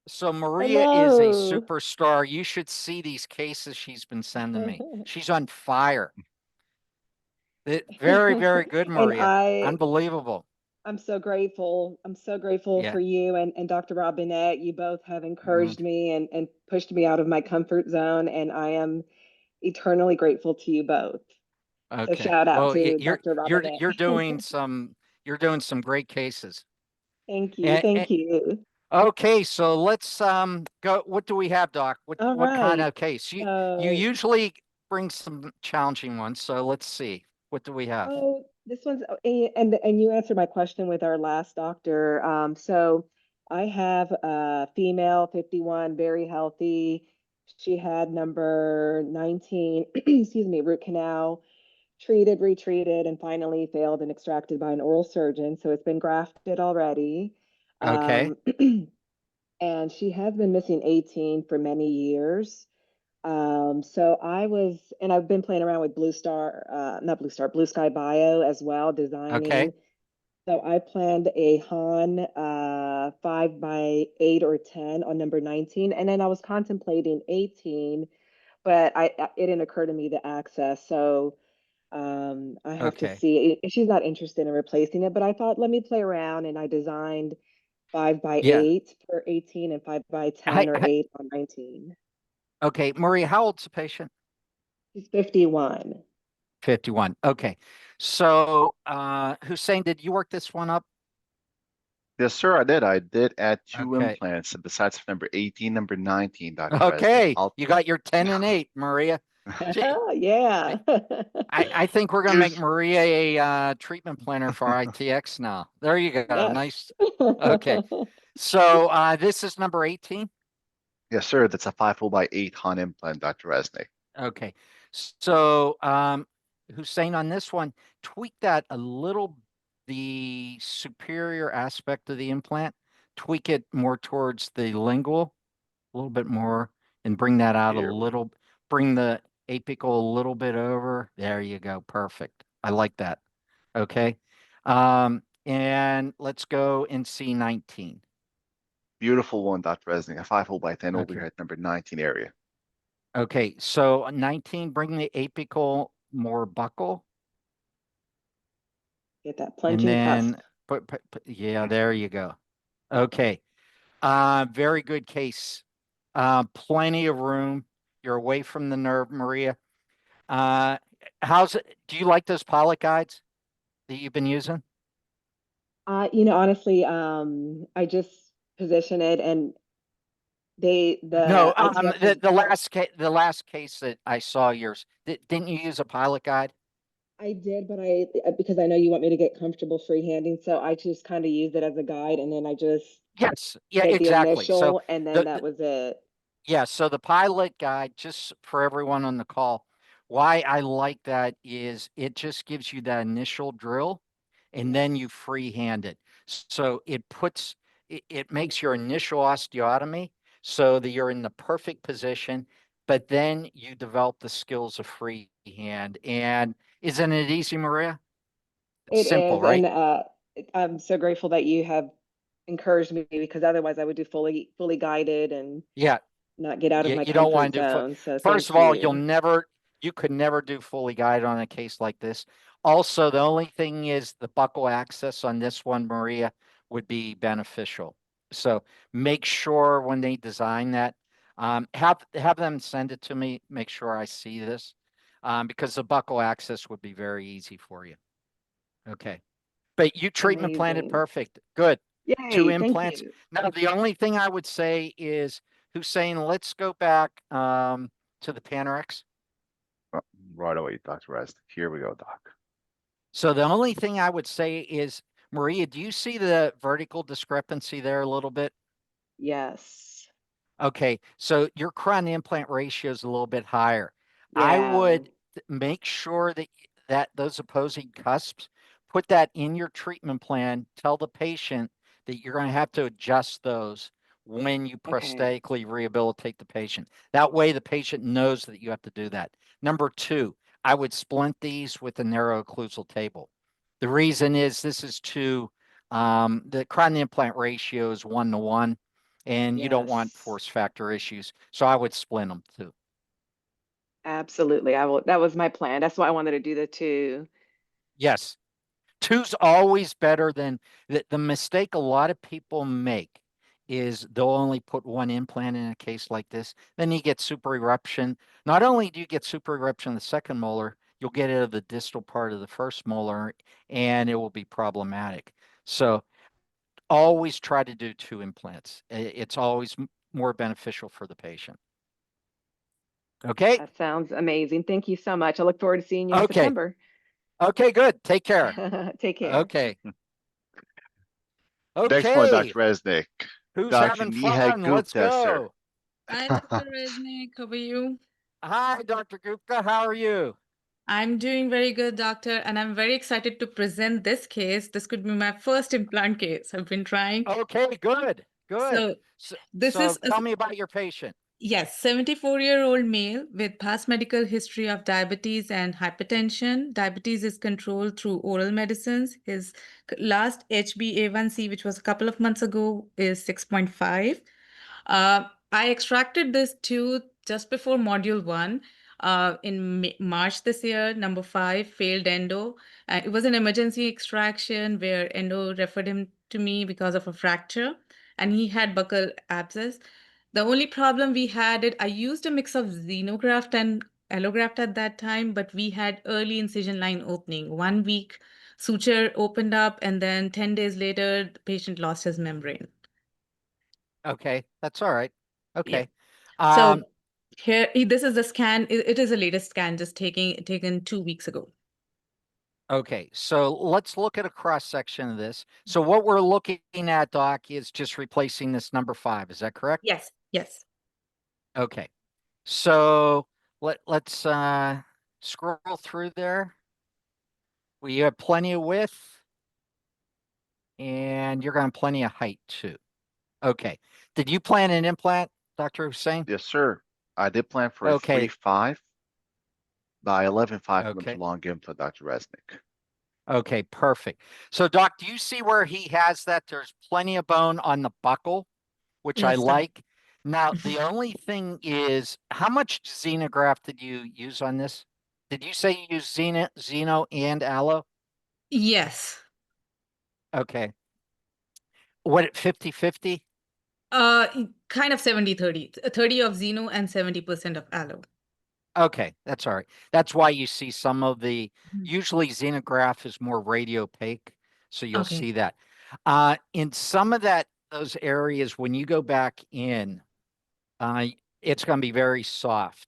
so Maria is a Hello. superstar. You should see these cases she's been sending me. She's on fire. Very, very good, And Maria. Unbelievable. I'm so grateful. I'm so grateful Yeah. for you and Dr. Robinette. You both have encouraged me and pushed me out of my comfort zone, and I am eternally grateful to you both. So Okay. shout out Well, to Dr. you're Robinette. you're doing some great cases. Thank you. Thank you. Okay, so let's go. What do we have, Doc? All What kind right. of case? You So, usually bring some challenging ones, so let's see. What do we have? oh, this one's and you answered my question with our last doctor. So I have a female, 51, very healthy. She had number 19, excuse me, root canal, treated, retreated, and finally failed and extracted by an oral surgeon. So it's been grafted already. Okay. And she has been missing 18 for many years. So and I've been playing around with not Blue Star, Blue Sky Bio as well, designing. Okay. So I planned a Han 5x8 or 10 on number 19, and then I was contemplating 18, but it didn't occur to me the access. So I have to Okay. see. She's not interested in replacing it, but I thought let me play around, and I designed 5x8 Yeah. for 18 and 5x10 or 8 on 19. Okay, Maria, how old's the patient? She's 51. 51. Okay. So, Hussein, did you work this one up? Yes, sir, I did. I did add two Okay. implants besides number 18, number 19, Dr. Okay. Resnick. You got your 10 and 8, Maria. Yeah. I think we're gonna make Maria a treatment planner for ITX now. There you go. Yes. Nice. Okay. So this is number 18. Yes, sir. That's a 5/8 Han implant, Dr. Resnick. Okay. So Hussein, on this one, tweak that a little, the superior aspect of the implant, tweak it more towards the lingual, a little bit more, and bring that out a Here. little, bring the apical a little bit over. There you go. Perfect. I like that. Okay. And let's go and see 19. Beautiful one, Dr. Resnick. A 5/10 over Okay. here at number 19 area. Okay. So 19, bring the apical more buccal. Get that And plunging then cusp. yeah, there you go. Okay. Very good case. Plenty of room. You're away from the nerve, Maria. Do you like those pilot guides that you've been using? Honestly, I just position it and No, ITX the last case that I saw yours, didn't you use a pilot guide? I did, but because I know you want me to get comfortable freehanding, so I just kind of used it as a guide, and then I just Yes, yeah, did the exactly. So initial, and then that was it. yeah, so the pilot guide, just for everyone on the call, why I like that is it just gives you that initial drill and then you freehand it. So it makes your initial osteotomy so that you're in the perfect position, but then you develop the skills of freehand. And isn't it easy, Maria? It's It simple, is, right? and I'm so grateful that you have encouraged me because otherwise I would do fully guided and Yeah. not get out of my You don't want comfort to do zone. So first thank of all, you. you could never do fully guided on a case like this. Also, the only thing is the buckle access on this one, Maria, would be beneficial. So make sure when they design that, have them send it to me. Make sure I see this, because the buckle access would be very easy for you. Okay. But you treatment planted Amazing. perfect. Good. 2 Yay, thank implants. you. Now, the only thing I would say is, Hussein, let's go back to the Panorex. Right away, Dr. Resnick. Here we go, Doc. So the only thing I would say is, Maria, do you see the vertical discrepancy there a little bit? Yes. Okay, so your crown implant ratio is a little bit higher. I Yeah. would make sure that those opposing cusps, put that in your treatment plan. Tell the patient that you're going to have to adjust those when you Okay. prosthetically rehabilitate the patient. That way the patient knows that you have to do that. Number two, I would splint these with a narrow occlusal table. The reason is this is the crown implant ratio is 1:1. And you don't want Yes. force factor issues. So I would splint them too. Absolutely. I will. That was my plan. That's why I wanted to do the two. Yes. Two's always better than the mistake a lot of people make is they'll only put one implant in a case like this. Then you get super eruption. Not only do you get super eruption of the second molar, you'll get it of the distal part of the first molar, and it will be problematic. So always try to do two implants. It's always more beneficial for the patient. Okay. That sounds amazing. Thank you so much. I look forward to seeing you in Okay. September. Okay, good. Take care. Take care. Okay. Next one, Okay. Dr. Resnick. Who's Dr. having Nihal fun? Let's Gupta, sir. go. Hi, Dr. Resnik. How are you? Hi, Dr. Gupta. How are you? I'm doing very good, doctor, and I'm very excited to present this case. This could be my first implant case. I've been trying. Okay, good. Good. So So, this is tell me about your patient. yes, 74-year-old male with past medical history of diabetes and hypertension. Diabetes is controlled through oral medicines. His last HbA1c, which was a couple of months ago, is 6.5. I extracted this tooth just before module 1 in March this year. Number 5, failed endo. It was an emergency extraction where endo referred him to me because of a fracture, and he had buccal abscess. The only problem we had I used a mix of xenograft and allograft at that time, but we had early incision line opening. 1 week suture opened up, and then 10 days later, the patient lost his membrane. Okay, that's all right. Okay. So here, this is the scan. It is the latest scan, just taken 2 weeks ago. Okay, so let's look at a cross section of this. So what we're looking at, Doc, is just replacing this number 5. Is that correct? Yes. Yes. Okay. So let's scroll through there. We have plenty of width, and you're going to plenty of height too. Okay. Did you plan an implant, Dr. Hussein? Yes, sir. I did plan for a Okay. 3.5 by 11 5 Okay. long implant, Dr. Resnick. Okay, perfect. So, Doc, do you see where he has that? There's plenty of bone on the buckle, which I Yes, doc. like. Now, the only thing is, how much xenograft did you use on this? Did you say you used xeno and allo? Yes. Okay. What, 50-50? Kind of 70-30. 30 of xeno and 70% of allo. Okay, that's all right. That's why you see some of the, Mhm. usually xenograph is more radiopaque, so you'll Okay. see that. In some of those areas, when you go back in, it's going to be very soft.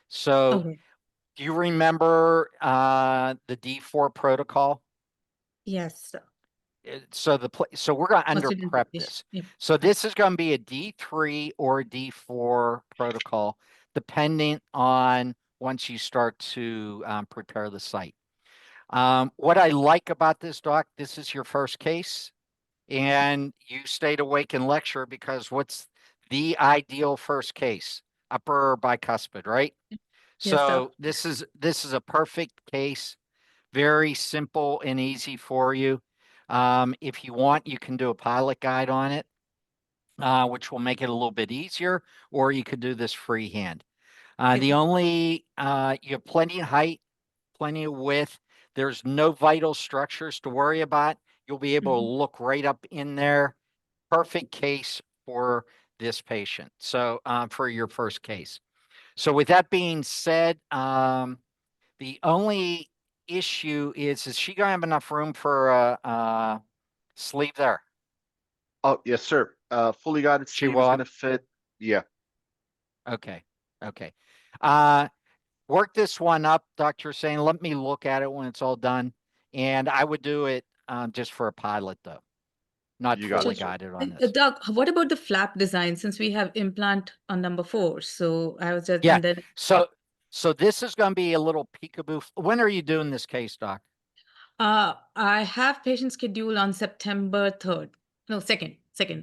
So Okay. do you remember the D4 protocol? Yes. So so we're going to under Mustard prep injection. this. Yeah. So this is going to be a D3 or a D4 protocol, depending on once you start to prepare the site. What I like about this, Doc, this is your first case, and you stayed awake and lecture because what's the ideal first case? Upper bicuspid, right? Yes, doc. So this is a perfect case, very simple and easy for you. If you want, you can do a pilot guide on it, which will make it a little bit easier, or you could do this freehand. The only, you have plenty of height, plenty of width. There's no vital structures to worry about. You'll be able to look right up in there. Perfect case for this patient. So for your first case. So with that being said, the only issue is she gonna have enough room for a sleeve there? Oh, yes, sir. Fully guided She sleeve is will. going to fit. Yeah. Okay. Okay. Work this one up, Dr. Hussein. Let me look at it when it's all done. And I would do it just for a pilot, though, not You got fully it, sir. guided on this. Doc, what about the flap design since we have implant on number 4? So I was just, Yeah. and then So this is going to be a little peekaboo. When are you doing this case, Doc? I have patient schedule on September 3rd. No, 2nd,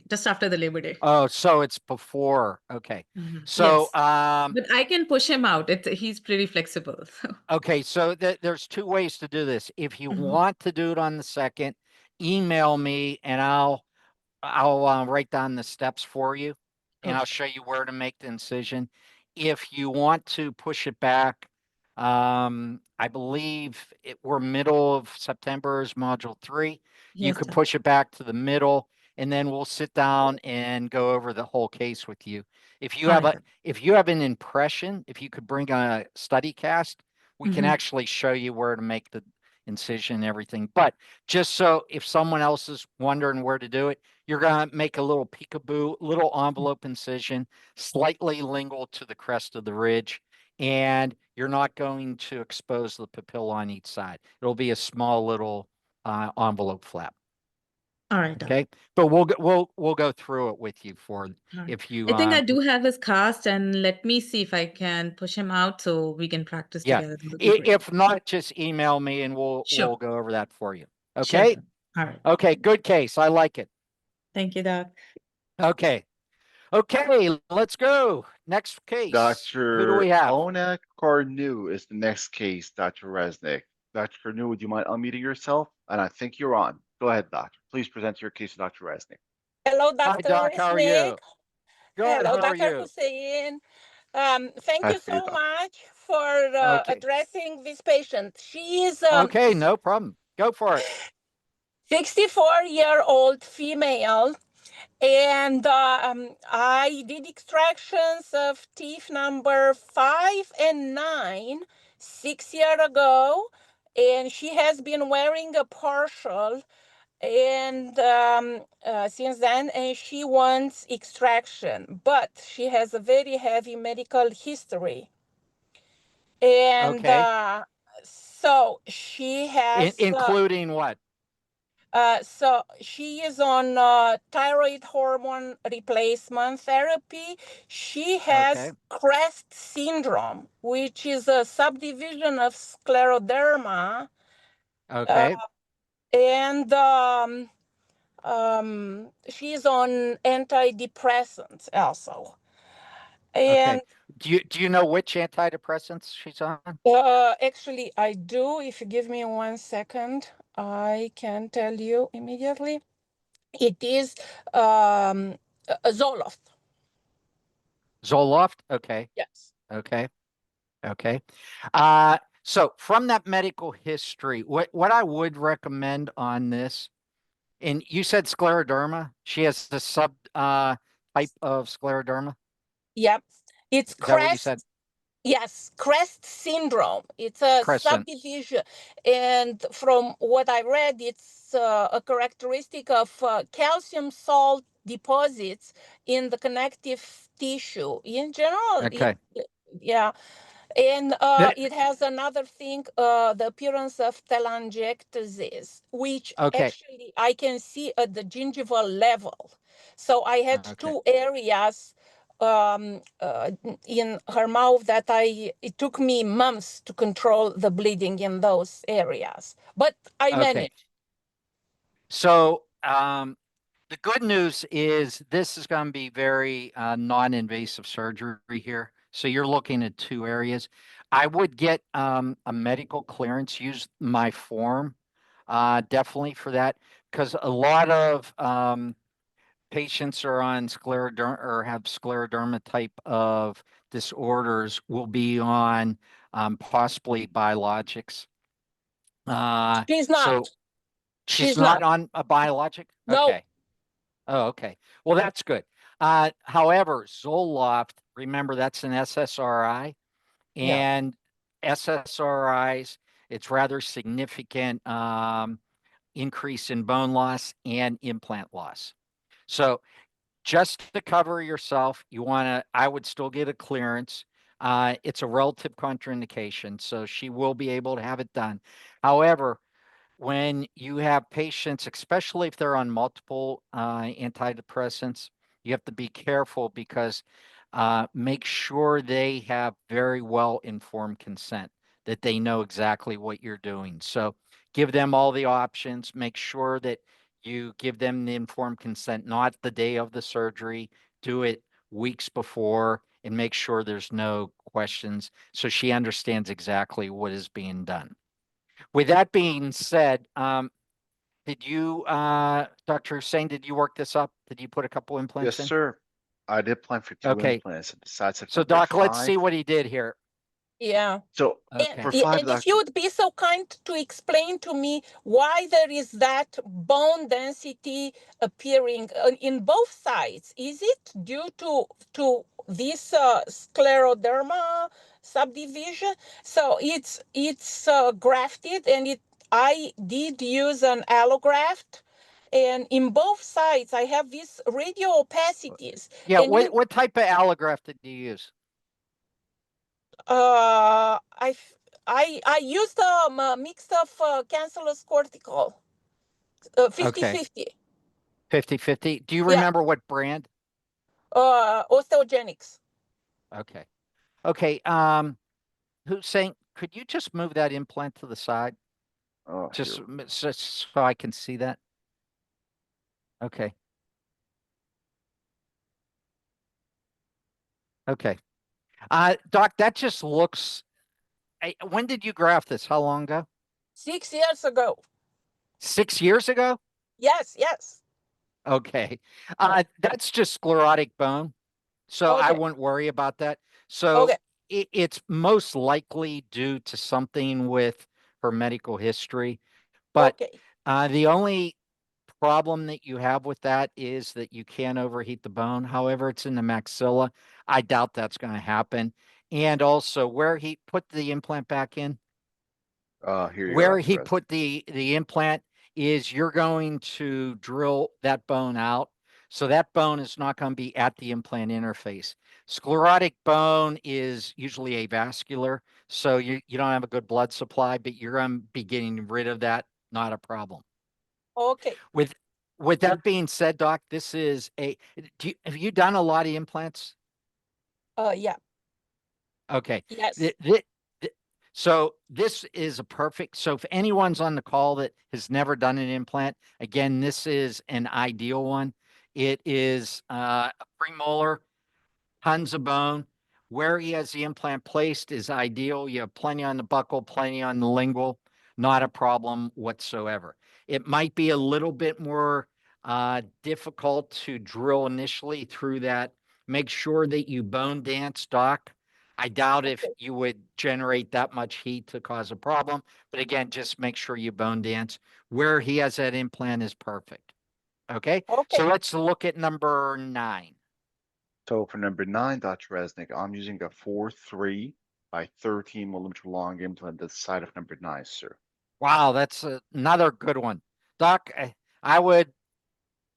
just after the Labor Day. Oh, so it's before. Okay. Mhm. So, Yes. But I can push him out. He's pretty flexible. So. okay. So there's two ways to do this. If you Mhm. want to do it on the 2nd, email me and I'll write down the steps for you and I'll Okay. show you where to make the incision. If you want to push it back, I believe we're middle of September is module 3. You Yes, could Doc. push it back to the middle and then we'll sit down and go over the whole case with you. If you All have right, Doc. if you have an impression, if you could bring a study cast, we can Mhm. actually show you where to make the incision and everything. But just so if someone else is wondering where to do it, you're going to make a little peekaboo, little envelope incision, slightly lingual to the crest of the ridge, and you're not going to expose the papilla on each side. It'll be a small little envelope flap. All right, Doc. Okay, but we'll go through it with you for All right. if you. I think I do have his cast, and let me see if I can push him out so we can practice Yeah. together. That would be great. If not, just email me and we'll Sure. go over that for you. Sure, Okay. Doc. All right. Okay. Good case. I like it. Thank you, Doc. Okay. Okay. Let's go. Next case. Who do Dr. we have? Ona Cornu is the next case, Dr. Resnick. Dr. Cornu, would you mind unmuting yourself? And I think you're on. Go ahead, doctor. Please present your case to Dr. Resnick. Hello, Hi, Dr. Doc. How are Resnik. you? Good. Hello, How are Dr. you? Hussein. Thank you Happy to so talk. much for Okay. addressing this patient. She is Okay. No problem. Go for it. 64-year-old female, and I did extractions of teeth number 5 and 9 6 years ago, and she has been wearing a partial and since then, and she wants extraction, but she has a very heavy medical history, and Okay. so she has Including what? so she is on thyroid hormone replacement therapy. She has Okay. Crest syndrome, which is a subdivision of scleroderma, Okay. and she's on antidepressants also. Okay. And Do you know which antidepressants she's on? actually, I do. If you give me 1 second, I can tell you immediately. It is Zoloft. Zoloft? Okay. Yes. Okay. Okay. So from that medical history, what I would recommend on this, and you said scleroderma. She has the sub type of scleroderma. Yep. It's Is that what you said? Crest. Yes, Crest syndrome. It's a Crescent. subdivision. And from what I read, it's a characteristic of calcium salt deposits in the connective tissue. In general, Okay. yeah. And That- it has another thing, the appearance of telangiectasis, which Okay. actually I can see at the gingival level. So I had Okay. 2 areas in her mouth that it took me months to control the bleeding in those areas, but I Okay. managed. So the good news is this is going to be very non-invasive surgery here. So you're looking at 2 areas. I would get a medical clearance, use my form definitely for that, because a lot of patients are on scleroderma or have scleroderma type of disorders will be on possibly biologics. She's So not. she's She's not not. on a biologic? No. Okay. Oh, okay. Well, that's good. However, Zoloft, remember that's an SSRI, Yeah. and SSRIs, it's rather significant increase in bone loss and implant loss. So just to cover yourself, I would still get a clearance. It's a relative contraindication, so she will be able to have it done. However, when you have patients, especially if they're on multiple antidepressants, you have to be careful because make sure they have very well informed consent, that they know exactly what you're doing. So give them all the options, make sure that you give them the informed consent, not the day of the surgery, do it weeks before, and make sure there's no questions so she understands exactly what is being done. With that being said, did you, Dr. Hussein, did you work this up? Did you put a couple Yes, implants in? sir. I did plan for 2 Okay. implants at the sites of So number Doc, let's 5. see what he did here. Yeah. So Okay. for 5, And if doctor, you would be so kind to explain to me why there is that bone density appearing in both sides. Is it due to this scleroderma subdivision? So it's grafted, and I did use an allograft, and in both sides I have these radio opacities. Yeah, And what type of allograft did you use? I used a mix of cancellous cortical, 50-50. 50-50. Do you Yeah, remember what brand? osteogenics. Okay. Okay. Hussein, could you just move that implant to the side? oh, Just here. so I can see that. Okay. Okay. Doc, that just looks, when did you graft this? How long ago? 6 years ago. 6 years ago? Yes, yes. Okay. That's just sclerotic bone. So I Okay, wouldn't worry about that. So okay, it's most likely due to something with her medical history. But okay, the only problem that you have with that is that you can overheat the bone. However, it's in the maxilla. I doubt that's going to happen. And also, where he put the implant back in, Here you go, where Dr. he Resnick. put the implant is you're going to drill that bone out. So that bone is not going to be at the implant interface. Sclerotic bone is usually avascular, so you don't have a good blood supply, but you're going to be getting rid of that, not a problem. okay. With that being said, Doc, this is have you done a lot of implants? Yeah, Okay. yes. So this is a perfect. So if anyone's on the call that has never done an implant, again, this is an ideal one. It is a premolar, tons of bone. Where he has the implant placed is ideal. You have plenty on the buccal, plenty on the lingual, not a problem whatsoever. It might be a little bit more difficult to drill initially through that. Make sure that you bone dance, Doc. I doubt if Okay, you would generate that much heat to cause a problem. But again, just make sure you bone dance. Where he has that implant is perfect. Okay. okay. So let's look at number 9. So for number 9, Dr. Resnick, I'm using a 4.3 by 13 millimeter long implant at the side of number 9, sir. Wow, that's another good one. Doc, I would,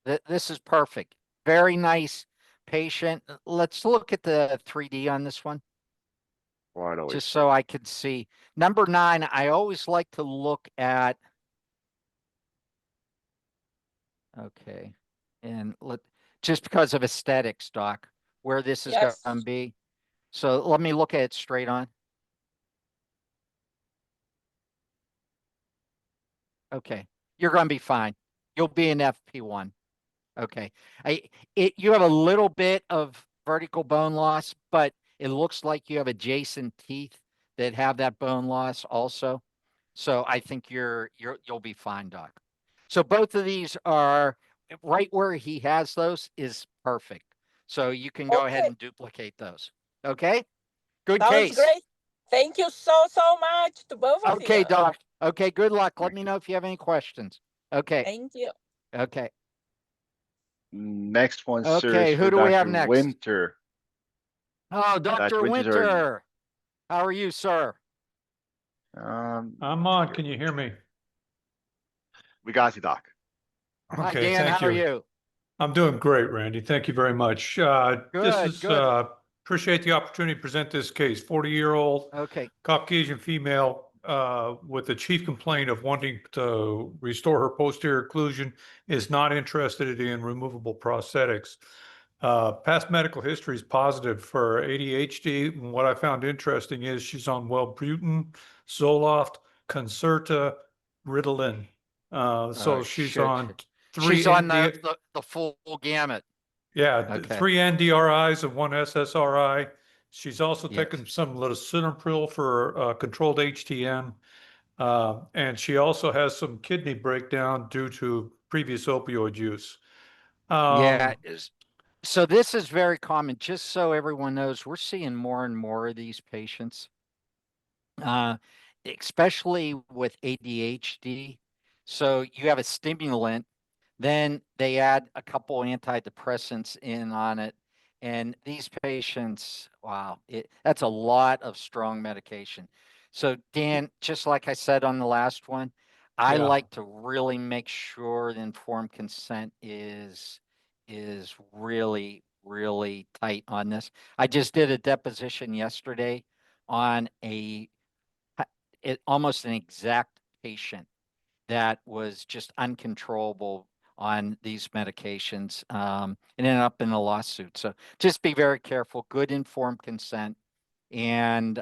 this is perfect. Very nice patient. Let's look at the 3D on this one, Right away, just sir. so I could see. Number 9, I always like to look at, okay, and just because of aesthetics, Doc, where this is going to Yes. be. So let me look at it straight on. Okay, you're going to be fine. You'll be an FP1. Okay. You have a little bit of vertical bone loss, but it looks like you have adjacent teeth that have that bone loss also. So I think you'll be fine, Doc. So both of these are right where he has those is perfect. So you can go ahead Okay, and duplicate those. Okay? Good sounds case. great. Thank you so much to both of you. Okay, Doc. Okay, good luck. Let me know if you have any questions. Okay. Thank you. Okay. Next one, sir, is Okay, who for do we have Dr. next? Winter. Oh, Dr. Dr. Winter's already. Winter. How are you, sir? I'm on. Can you hear me? We got you, Doc. Hi, Okay, Dan. thank How are you. you? I'm doing great, Randy. Thank you very much. Good. Appreciate the opportunity to present this case. 40-year-old Okay. Caucasian female with the chief complaint of wanting to restore her posterior occlusion, is not interested in removable prosthetics. Past medical history is positive for ADHD. And what I found interesting is she's on Wellbutrin, Zoloft, Concerta, Ritalin. So she's Shit. on She's three on ND, the full gamut. yeah, Okay. 3 NDRIs and 1 SSRI. She's also Yes. taken some lisinopril for controlled HTN. And she also has some kidney breakdown due to previous opioid use. Yeah. So this is very common. Just so everyone knows, we're seeing more and more of these patients, especially with ADHD. So you have a stimulant, then they add a couple antidepressants in on it. And these patients, wow, that's a lot of strong medication. So Dan, just like I said on the last one, I Yeah. like to really make sure the informed consent is really, really tight on this. I just did a deposition yesterday on almost an exact patient that was just uncontrollable on these medications, and ended up in a lawsuit. So just be very careful, good informed consent. And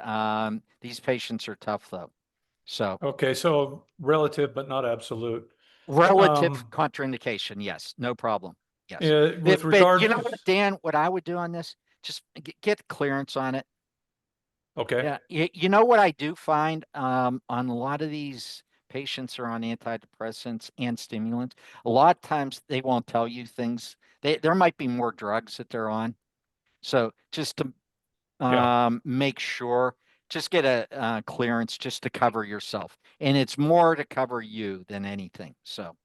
these patients are tough though. So Okay, so relative but not absolute. relative contraindication, yes, no problem. Yes. With But regard you know to, what, Dan, what I would do on this, just get clearance on it. okay, Yeah, you know what I do find on a lot of these patients are on antidepressants and stimulants. A lot of times they won't tell you things. There might be more drugs that they're on. So just to yeah, make sure, just get a clearance just to cover yourself, and it's more to cover you than anything. So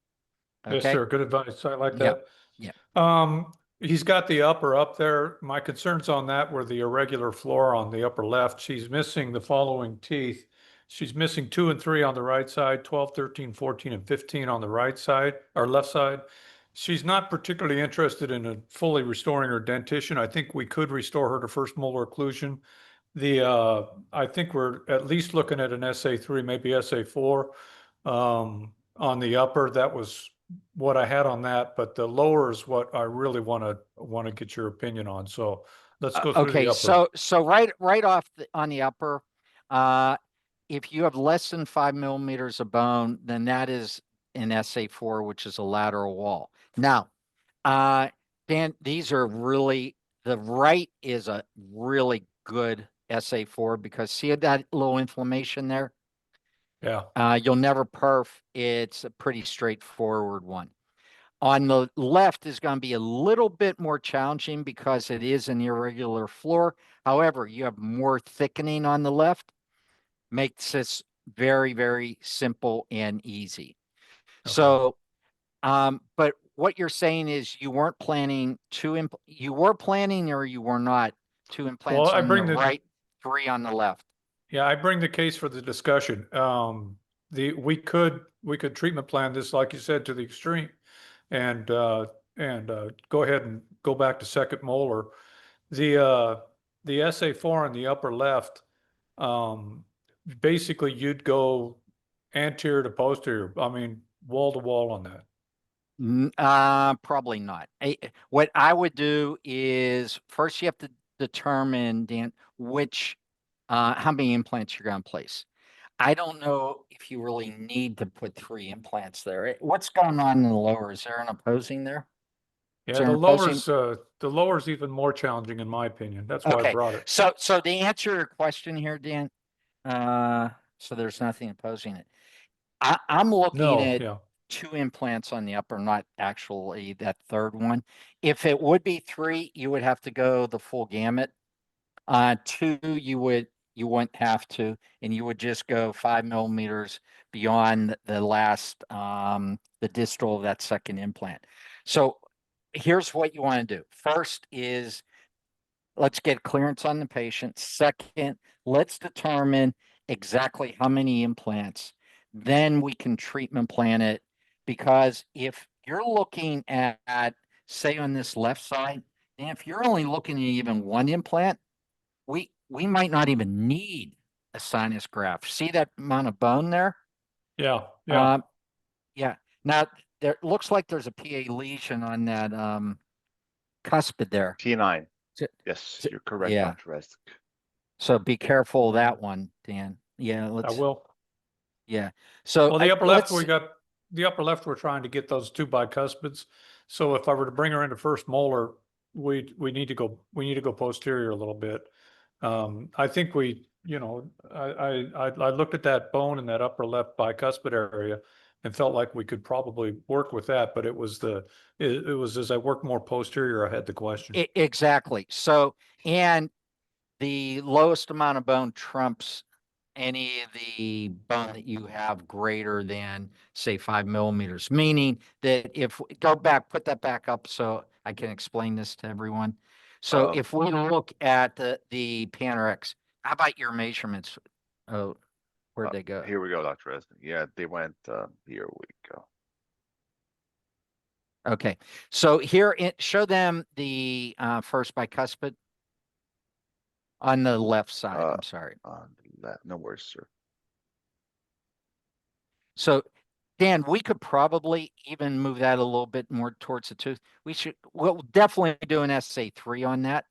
yes, okay, sir. Good advice. I like yeah, that. yeah. He's got the upper up there. My concerns on that were the irregular floor on the upper left. She's missing the following teeth. She's missing 2 and 3 on the right side, 12, 13, 14, and 15 on the right side or left side. She's not particularly interested in fully restoring her dentition. I think we could restore her to first molar occlusion. I think we're at least looking at an SA3, maybe SA4 on the upper. That was what I had on that, but the lower is what I really want to get your opinion on. So let's go through the Okay, upper. so right off on the upper, if you have less than 5 millimeters of bone, then that is an SA4, which is a lateral wall. Now, Dan, these are really, the right is a really good SA4 because see that little inflammation there? Yeah. You'll never perf. It's a pretty straightforward one. On the left is going to be a little bit more challenging because it is an irregular floor. However, you have more thickening on the left, makes this very, very simple and easy. Okay. So, but what you're saying is you weren't planning you were planning or you were not 2 implants Well, I on the bring the right, 3 on the left. yeah, I bring the case for the discussion. We could treatment plan this, like you said, to the extreme, and go ahead and go back to second molar. The SA4 on the upper left, um, basically you'd go anterior to posterior. I mean, wall to wall on that. Probably not. What I would do is first you have to determine, Dan, how many implants you're going to place. I don't know if you really need to put 3 implants there. What's going on in the lower? Is there an opposing there? Is Yeah, there an opposing? the lower's even more challenging in my opinion. That's why I Okay, brought it. so to answer your question here, Dan, so there's nothing opposing it. I'm looking No, at yeah. 2 implants on the upper, not actually that third one. If it would be 3, you would have to go the full gamut. 2, you wouldn't have to, and you would just go 5 millimeters beyond the last, the distal of that second implant. So here's what you want to do. First is let's get clearance on the patient. Second, let's determine exactly how many implants. Then we can treatment plan it. Because if you're looking at say on this left side, and if you're only looking at even one implant, we might not even need a sinus graft. See that amount of bone there? Yeah, yeah. Yeah. Now there looks like there's a PA lesion on that cuspid there. T9. So- Yes, you're correct, yeah. Dr. Resnick. So be careful of that one, Dan. Yeah, I let's. will. Yeah. So Well, the upper left, let's. we're trying to get those two bicuspids. So if I were to bring her into first molar, we need to go posterior a little bit. I think I looked at that bone in that upper left bicuspid area and felt like we could probably work with that, but it was as I worked more posterior, I had the question. Exactly. So, and the lowest amount of bone trumps any of the bone that you have greater than, say, 5 millimeters, meaning that if go back, put that back up so I can explain this to everyone. So if we look at the Panorex, how about your measurements? Oh, where'd they go? Here we go, Dr. Resnick. Yeah, they went, here we go. Okay. So here, show them the first bicuspid on the left side. I'm sorry. No worries, sir. So, Dan, we could probably even move that a little bit more towards the tooth. We'll definitely do an SA3 on that.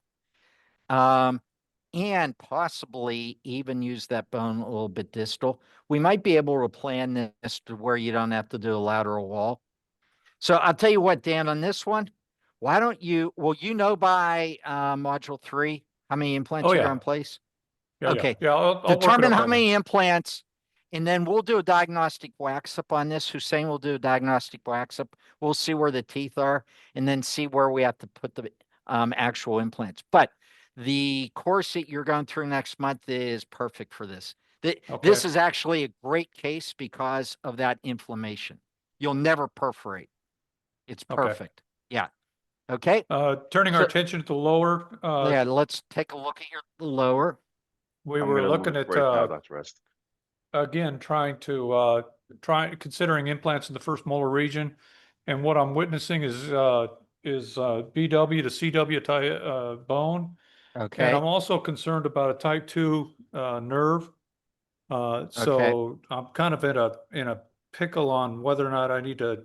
And possibly even use that bone a little bit distal. We might be able to plan this to where you don't have to do a lateral wall. So I'll tell you what, Dan, on this one, why don't you, by module 3, how many implants Oh, you're yeah. going to place? Yeah, Okay. yeah. I'll work it Determine up how on many implants, and then we'll do a diagnostic wax up on this. Hussein will do a diagnostic wax up. We'll see where the teeth are, and then see where we have to put the actual implants. But the course that you're going through next month is perfect for this. This is actually a great case because of that inflammation. You'll never perforate. It's perfect. Yeah. Okay. Turning our attention to the lower. Yeah, let's take a look at your lower. We I'm were gonna looking look at right now, Dr. Resnick. again considering implants in the first molar region, and what I'm witnessing is BW to CW type bone. Okay. And I'm also concerned about a type 2 nerve. So I'm kind of in a pickle on whether or not I need to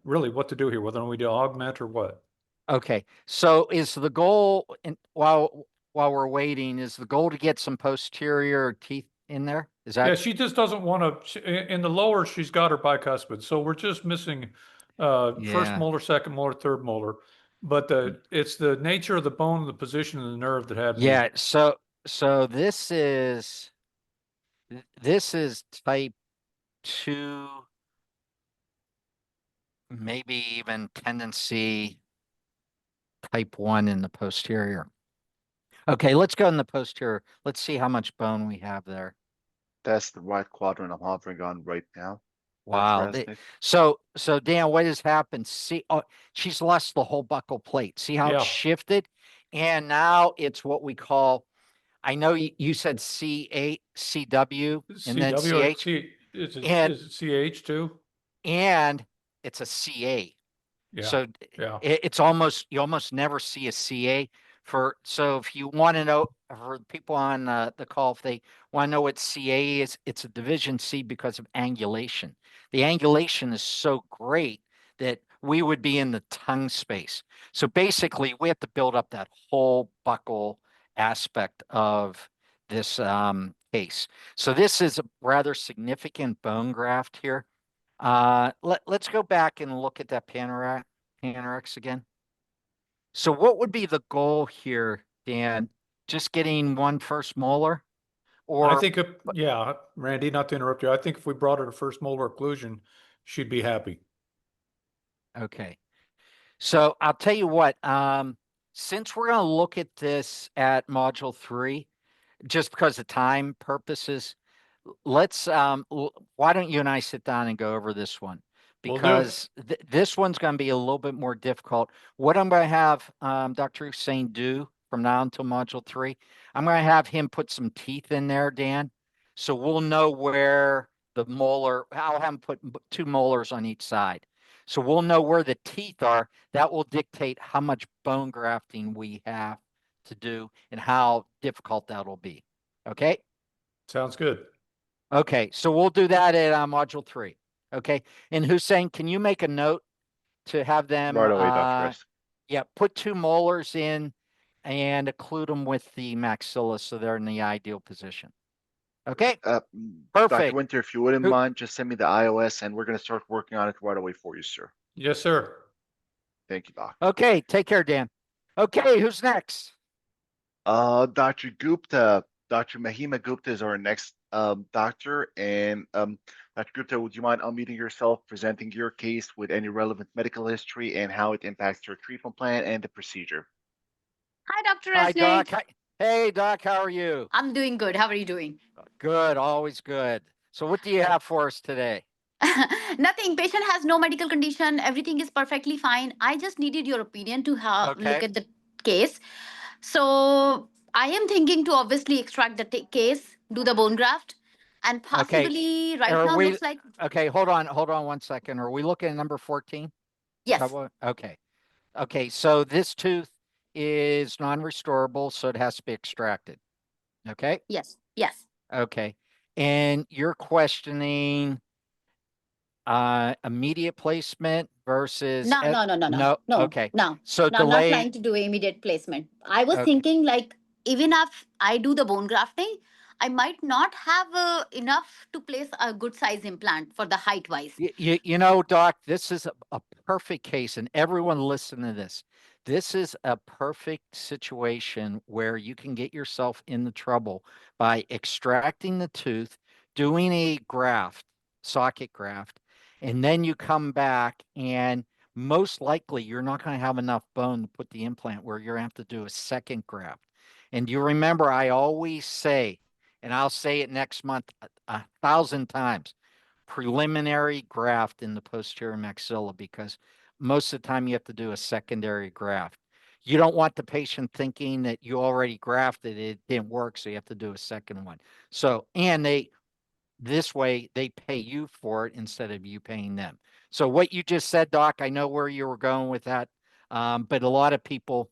really what to do here, whether we do augment or what. Okay. So is the goal, while we're waiting, is the goal to get some posterior teeth in there? Is that? Yeah, she just doesn't want to. In the lower, she's got her bicuspid, so we're just missing first molar, second molar, third molar. But it's the nature of the bone and the position of the nerve that had me. Yeah. So this is type 2, maybe even tendency type 1 in the posterior. Okay, let's go in the posterior. Let's see how much bone we have there. That's the right quadrant I'm hovering on right now. Wow. So Dan, what has happened? See, she's lost the whole buccal plate. See how it's shifted? And now it's what we call, I know you said C8, CW, and then CH. Is it CH too? And it's a CA. Yeah. So it's almost, you almost never see a CA so if you want to know, for people on the call, if they want to know what CA is, it's a division C because of angulation. The angulation is so great that we would be in the tongue space. So basically we have to build up that whole buccal aspect of this case. So this is a rather significant bone graft here. Let's go back and look at that Panorex again. So what would be the goal here, Dan? Just getting one first molar? Or I think, Randy, not to interrupt you. I think if we brought her to first molar occlusion, she'd be happy. Okay. So I'll tell you what, since we're going to look at this at module 3, just because of time purposes, let's, why don't you and I sit down and go over this one? Because this one's going to be a little bit more difficult. What I'm going to have Dr. Hussein do from now until module 3, I'm going to have him put some teeth in there, Dan. So we'll know where the molar, I'll have him put 2 molars on each side. So we'll know where the teeth are. That will dictate how much bone grafting we have to do and how difficult that'll be. Okay. Sounds good. Okay. So we'll do that at module 3. Okay. And Hussein, can you make a note to have them, Right away, Dr. Rice. yeah, put 2 molars in and occlude them with the maxilla so they're in the ideal position. Okay. Dr. Perfect. Winter, if you wouldn't mind, just send me the iOS and we're going to start working on it right away for you, sir. Yes, sir. Thank you, Doc. Okay. Take care, Dan. Okay. Who's next? Dr. Gupta, Dr. Mahima Gupta is our next doctor. And Dr. Gupta, would you mind unmuting yourself, presenting your case with any relevant medical history and how it impacts your treatment plan and the procedure? Hi, Dr. Hi, Doc. Resnik. Hey, Doc. How are you? I'm doing good. How are you doing? Good. Always good. So what do you have for us today? Nothing. Patient has no medical condition. Everything is perfectly fine. I just needed your opinion to have Okay. look at the case. So I am thinking to obviously extract the case, do the bone graft, and possibly right Are now we- looks like Okay, hold on 1 second. Are we looking at number 14? yes, Okay. Okay, so this tooth is non-restorable, so it has to be extracted. Okay? yes, yes. Okay. And you're questioning immediate placement versus No. Okay. No. So No, I'm not delay. trying to do immediate placement. I was Okay. thinking like even if I do the bone grafting, I might not have enough to place a good size implant for the height wise. You know, Doc, this is a perfect case, and everyone listen to this. This is a perfect situation where you can get yourself in the trouble by extracting the tooth, doing a graft, socket graft, and then you come back and most likely you're not going to have enough bone to put the implant where you're going to have to do a second graft. And you remember, I always say, and I'll say it next month 1,000 times, preliminary graft in the posterior maxilla, because most of the time you have to do a secondary graft. You don't want the patient thinking that you already grafted it didn't work, so you have to do a second one. So, and this way they pay you for it instead of you paying them. So what you just said, Doc, I know where you were going with that, but a lot of people,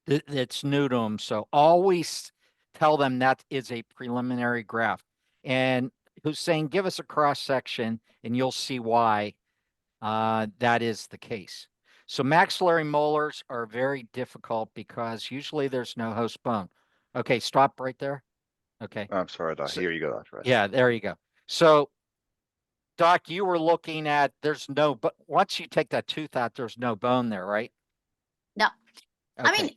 it's new to them. So always tell them that is a preliminary graft. And who's saying, give us a cross section and you'll see why that is the case. So maxillary molars are very difficult because usually there's no host bone. Okay, stop right there. Okay. I'm sorry, Doc. So- Here you go, Dr. Rice. Yeah, there you go. So, Doc, you were looking at but once you take that tooth out, there's no bone there, right? No. Okay. I mean,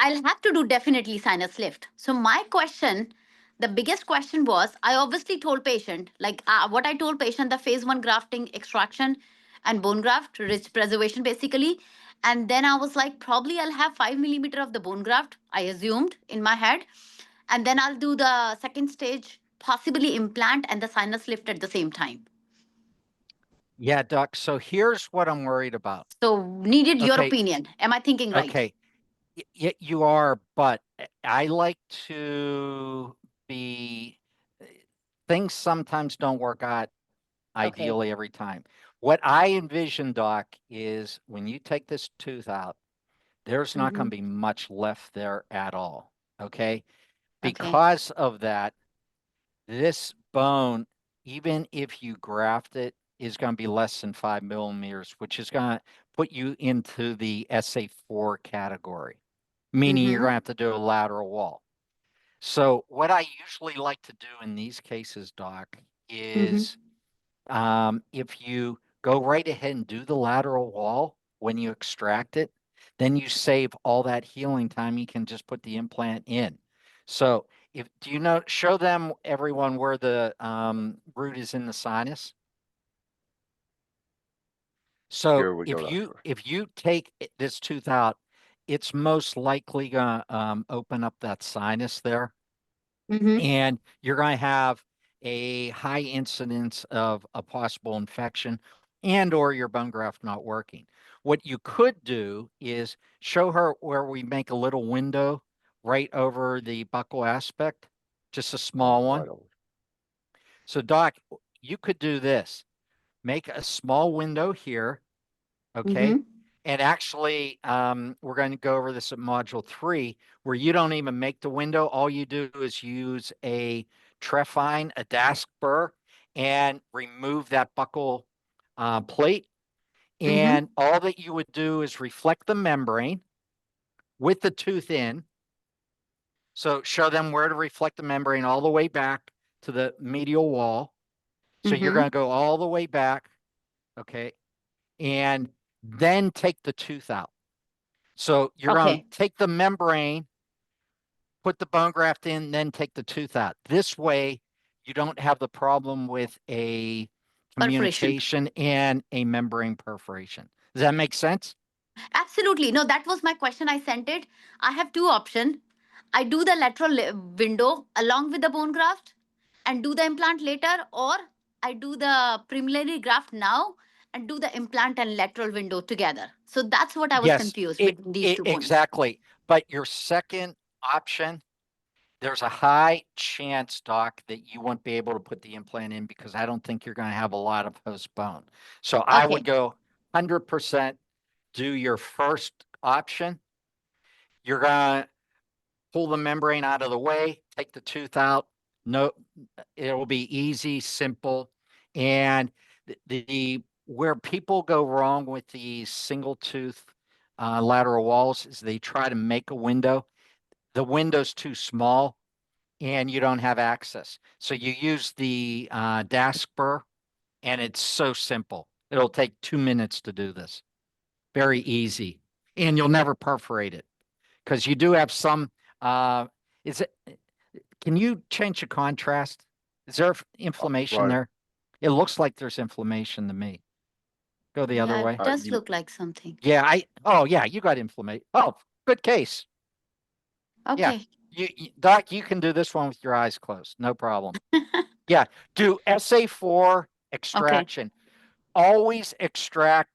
I'll have to do definitely sinus lift. So my question, the biggest question was, I obviously told patient, like what I told patient, the phase 1 grafting, extraction and bone graft, rich preservation basically. And then I was like, probably I'll have 5 millimeter of the bone graft, I assumed in my head. And then I'll do the second stage, possibly implant and the sinus lift at the same time. Yeah, Doc. So here's what I'm worried about. So needed your Okay. opinion. Am I thinking right? Okay. You are, but I like to be, things sometimes don't work out ideally every time. What I envision, Doc, is when you take this tooth out, there's not going to be much left there at all. Okay. Because of that, this bone, even if you graft it, is going to be less than 5 millimeters, which is going to put you into the SA4 category, meaning you're going to have to do a lateral wall. So what I usually like to do in these cases, Doc, is if you go right ahead and do the lateral wall when you extract it, then you save all that healing time. You can just put the implant in. So do you know, show them, everyone, where the root is in the sinus. So Here we go, Doctor. if you take this tooth out, it's most likely gonna open up that sinus there, and you're gonna have a high incidence of a possible infection and or your bone graft not working. What you could do is show her where we make a little window right over the buccal aspect, just a small one. Right over. So Doc, you could do this. make a small window here, okay? Mhm. And actually, we're going to go over this at module 3, where you don't even make the window. All you do is use a trephine, a dask burr, and remove that buccal plate. And all that you would do is reflect the membrane with the tooth in. So show them where to reflect the membrane all the way back to the medial wall. So you're going to go all the way back, okay? And then take the tooth out. So you're going to Okay. take the membrane, put the bone graft in, then take the tooth out. This way, you don't have the problem with a Perforation. communication and a membrane perforation. Does that make sense? Absolutely. No, that was my question. I sent it. I have two options. I do the window along with the bone graft and do the implant later, or I do the preliminary graft now and do the implant and lateral window together. So that's what I was Yes, confused between these 2 points. exactly. But your second option, there's a high chance, Doc, that you won't be able to put the implant in because I don't think you're going to have a lot of host bone. So I would Okay. go 100% do your first option. You're going to pull the membrane out of the way, take the tooth out. No, it will be easy, simple. And the where people go wrong with these single tooth lateral walls is they try to make a window. The window's too small and you don't have access. So you use the dask burr, and it's so simple. It'll take 2 minutes to do this. Very easy. And you'll never perforate it because you do have some, is it, can you change the contrast? Is there inflammation Right. there? It looks like there's inflammation to me. Go the other Yeah, way. it does You, look like something. Yeah, oh yeah, you got inflammation. Oh, good case. Yeah, Okay. Doc, you can do this one with your eyes closed. No problem. Yeah, do SA4 Okay. extraction. Always extract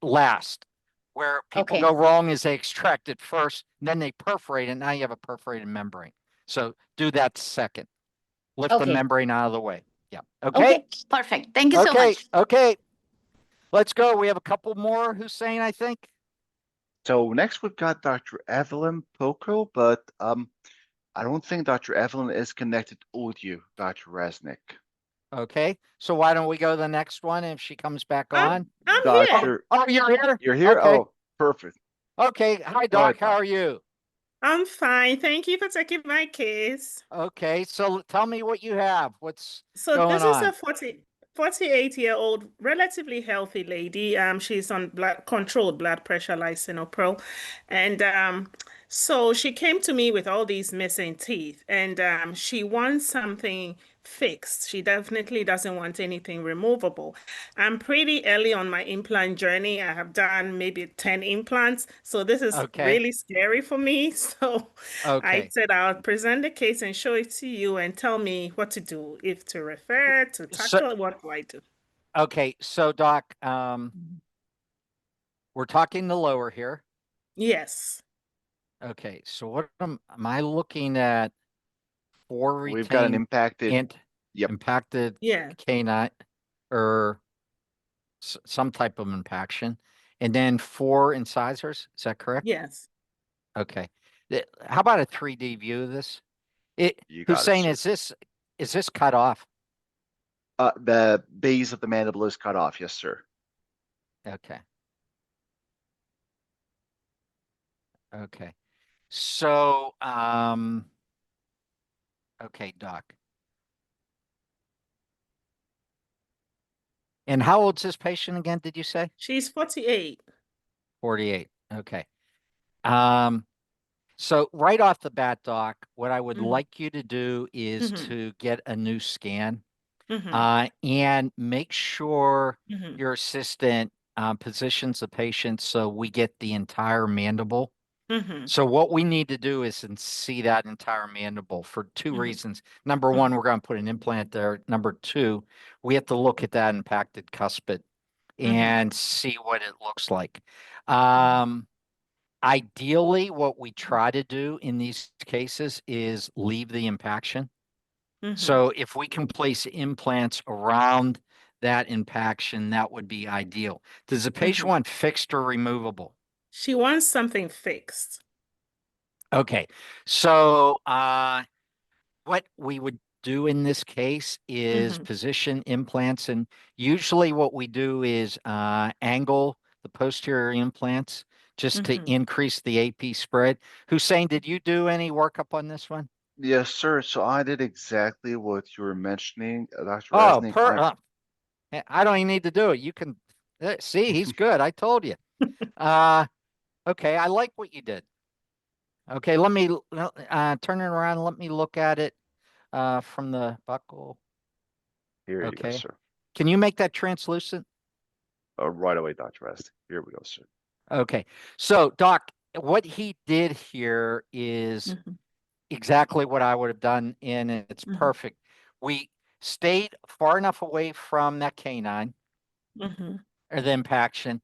last. Where people Okay. go wrong is they extract it first, then they perforate it. Now you have a perforated membrane. So do that second. Lift the Okay. membrane out of the way. Yeah. Okay. Okay. Perfect. Thank you so Okay. much. Okay. Let's go. We have a couple more, Hussein, I think. so next we've got Dr. Evelyn Poco, but I don't think Dr. Evelyn is connected with you, Dr. Resnik. Okay. So why don't we go to the next one if she comes back on? I'm here. Doctor, Oh, you're here? you're here? Okay. Oh, perfect. Okay. Hi, Go ahead, Doc. How Doc. are you? I'm fine. Thank you for taking my case. Okay. So tell me what you have. What's So going this is on? a 48-year-old, relatively healthy lady. She's on controlled blood pressure, lisinopril, and so she came to me with all these missing teeth, and she wants something fixed. She definitely doesn't want anything removable. I'm pretty early on my implant journey. I have done maybe 10 implants, so this is Okay. really scary for me. So I Okay. said I'll present the case and show it to you and tell me what to do, if to refer, to So, tackle, what do I do? okay. So, Doc, we're talking the lower here. Yes. Okay. So what am I looking at for We've got an retained impacted. and Yep. impacted Yeah. canine or some type of impaction, and then 4 incisors. Is that correct? Yes. Okay. How about a 3D view of this? You got it, Hussein, sir. is this cut off? The base of the mandible is cut off. Yes, sir. Okay. Okay. So, okay, Doc. And how old's this patient again, did you say? She's 48. 48. Okay. So right off the bat, Doc, what I would Mhm. like you to do is Mhm. to get a new scan Mhm. and make sure Mhm. your assistant positions the patient so we get the entire mandible. Mhm. So what we need to do is see that entire mandible for 2 Mhm. reasons. Number one, we're going to put an implant there. Number 2, we have to look at that impacted cuspid and see what it looks like. Ideally, what we try to do in these cases is leave the impaction. Mhm. So if we can place implants around that impaction, that would be ideal. Does the patient Mhm. want fixed or removable? She wants something fixed. Okay, so what we would do in this case is Mhm. position implants, and usually what we do is angle the posterior implants just to Mhm. increase the AP spread. Hussein, did you do any workup on this one? Yes, sir. So I did exactly what you were mentioning, Dr. Oh, Resnick. I don't even need to do it. You can see he's good. I told you. Okay, I like what you did. Okay, let me turn it around. Let me look at it from the buckle. Here you go, Okay. sir. Can you make that translucent? Right away, Dr. Resnick. Here we go, sir. Okay. So, Doc, what he did here is Mhm. exactly what I would have done, and it's Mhm. perfect. We stayed far enough away from that canine Mhm. or the impaction.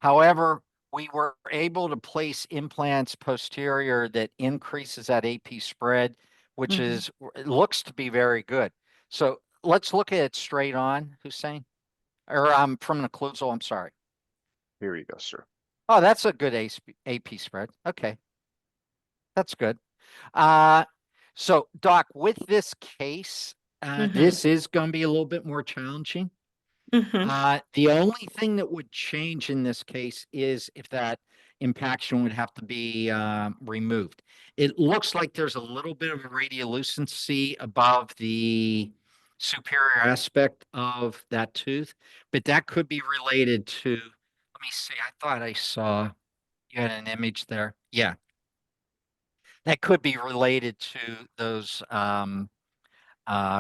However, we were able to place implants posterior that increases that AP spread, which Mhm. is it looks to be very good. So let's look at it straight on, Hussein, or from the occlusal. I'm sorry. Here you go, sir. Oh, that's a good AP spread. Okay, that's good. Uh, so Doc, with this case, Mhm. this is going to be a little bit more challenging. Mhm. The only thing that would change in this case is if that impaction would have to be removed. It looks like there's a little bit of a radiolucency above the superior aspect of that tooth, but that could be related to, let me see, I thought I saw you had an image there. Yeah, that could be related to those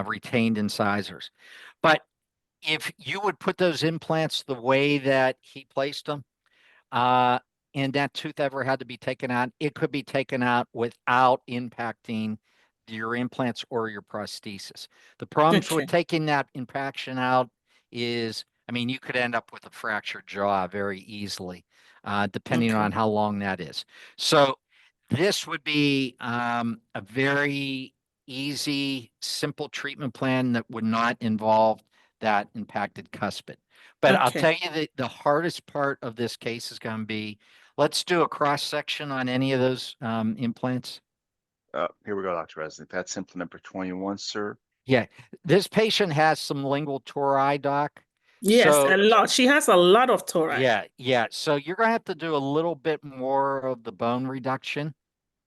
retained incisors. But if you would put those implants the way that he placed them, uh, and that tooth ever had to be taken out, it could be taken out without impacting your implants or your prosthesis. The problems with Okay. taking that impaction out is, I mean, you could end up with a fractured jaw very easily, depending Okay. on how long that is. So this would be a very easy, simple treatment plan that would not involve that impacted cuspid. But I'll Okay. tell you that the hardest part of this case is going to be, let's do a cross section on any of those implants. Here we go, Dr. Resnick. That's implant number 21, sir. Yeah, this patient has some lingual tori, Doc. Yes, So a lot. She has a lot of tori. yeah. So you're going to have to do a little bit more of the bone reduction.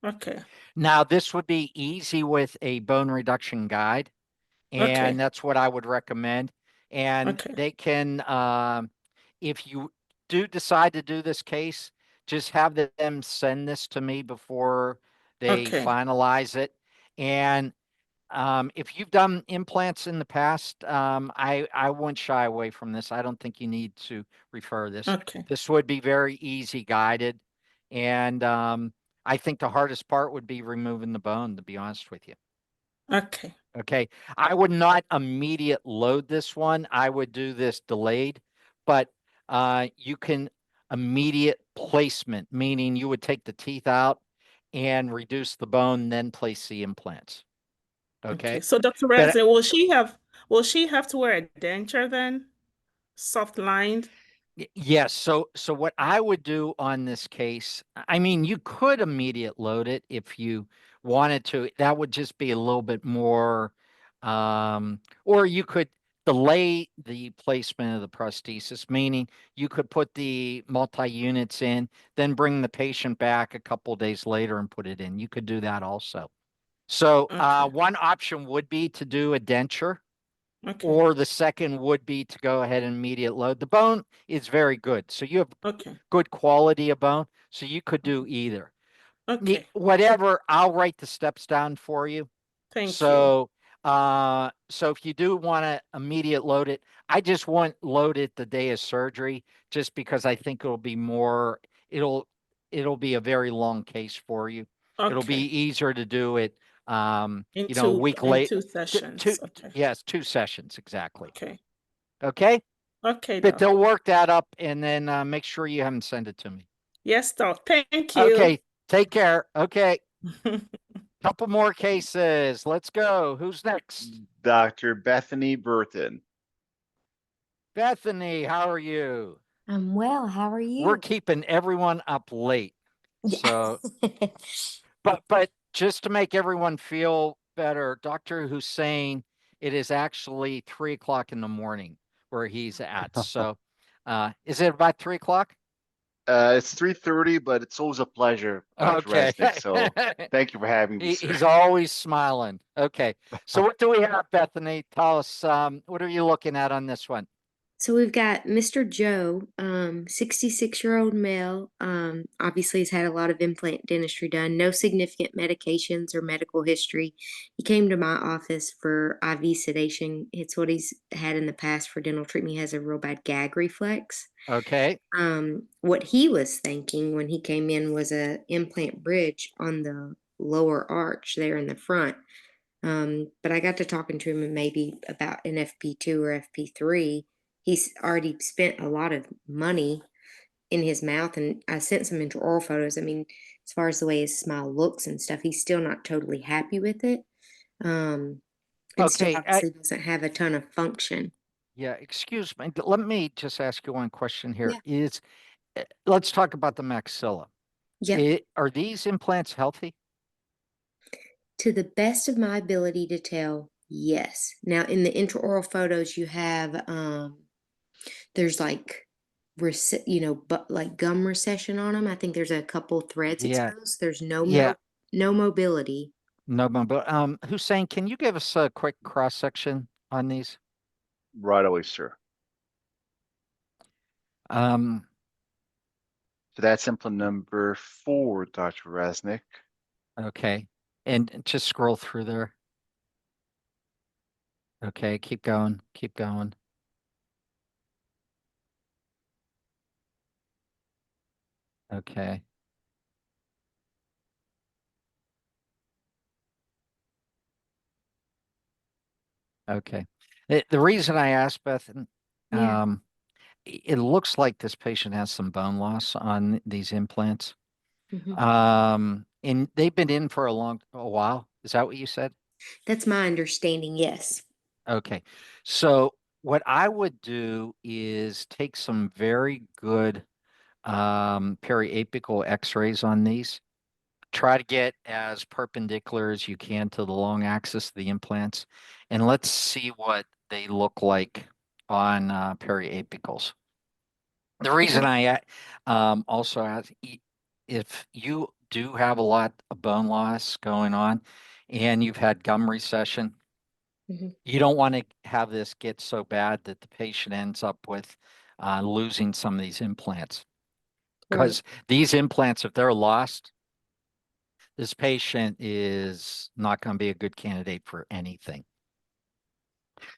Okay. Now, this would be easy with a bone reduction guide, Okay. and that's what I would recommend. And Okay. they can, if you do decide to do this case, just have them send this to me before they Okay. finalize it. And if you've done implants in the past, I wouldn't shy away from this. I don't think you need to refer this. Okay. This would be very easy guided. And I think the hardest part would be removing the bone, to be honest with you. Okay. Okay. I would not immediate load this one. I would do this delayed, but you can immediate placement, meaning you would take the teeth out and reduce the bone, then place the implants. Okay. Okay. So Dr. But Reze, will she have to wear a denture then? Soft lined? yes, so what I would do on this case, I mean, you could immediate load it if you wanted to. That would just be a little bit more, or you could delay the placement of the prosthesis, meaning you could put the multi-units in, then bring the patient back a couple days later and put it in. You could do that also. So Okay. one option would be to do a denture. Okay. Or the second would be to go ahead and immediate load. The bone is very good. So you have Okay. good quality of bone. So you could do either. Okay. Whatever, I'll write the steps down for you. Thank you. So if you do want to immediate load it, I just want load it the day of surgery, just because I think it'll be a very long case for you. It'll be Okay. easier to do it a In week late. two sessions. Okay. Yes, 2 sessions exactly. Okay. Okay. Okay, But doc. they'll work that up and then make sure you haven't send it to me. Yes, doc. Thank you. Okay. Take care. Okay. Couple more cases. Let's go. Who's next? Dr. Bethany Burton. Bethany, how are you? I'm well. How are We're you? keeping everyone up late. Yeah. So, but just to make everyone feel better, Dr. Hussein, it is actually 3 o'clock in the morning where he's at. So, is it about 3 o'clock? It's 3:30, but it's always a pleasure, Dr. Okay. Resnick. So thank you for having me, sir. He's always smiling. Okay. So what do we have, Bethany? Tell us, what are you looking at on this one? So we've got Mr. Joe, 66-year-old male. Obviously has had a lot of implant dentistry done, no significant medications or medical history. He came to my office for IV sedation. It's what he's had in the past for dental treatment. He has a real bad gag reflex. Okay. What he was thinking when he came in was a implant bridge on the lower arch there in the front. But I got to talking to him and maybe about an FP2 or FP3. He's already spent a lot of money in his mouth, and I sent some intraoral photos. I mean, as far as the way his smile looks and stuff, he's still not totally happy with it. And still Okay. obviously doesn't have a ton of function. Yeah, excuse me. Let me just ask you one question here. Yeah. Let's talk about the maxilla. Yeah. Are these implants healthy? To the best of my ability to tell, yes. Now in the intraoral photos you have there's like but like gum recession on them. I think there's a couple threads Yeah. exposed. There's Yeah. no mobility. No, but Hussein, can you give us a quick cross section on these? Right away, sir. Um, So that's implant number 4, Dr. Resnick. okay. And just scroll through there. Okay, keep going, keep going. Okay. Okay. The reason I asked, Beth, Yeah. it looks like this patient has some bone loss on these implants. And they've been in for a while. Is that what you said? That's my understanding, yes. Okay. So what I would do is take some very good periapical x-rays on these. Try to get as perpendicular as you can to the long axis of the implants, and let's see what they look like on periapicals. The reason I also ask, if you do have a lot of bone loss going on and you've had gum recession, you don't want to have this get so bad that the patient ends up with losing some of these implants. Because these implants, if they're lost, this patient is not going to be a good candidate for anything.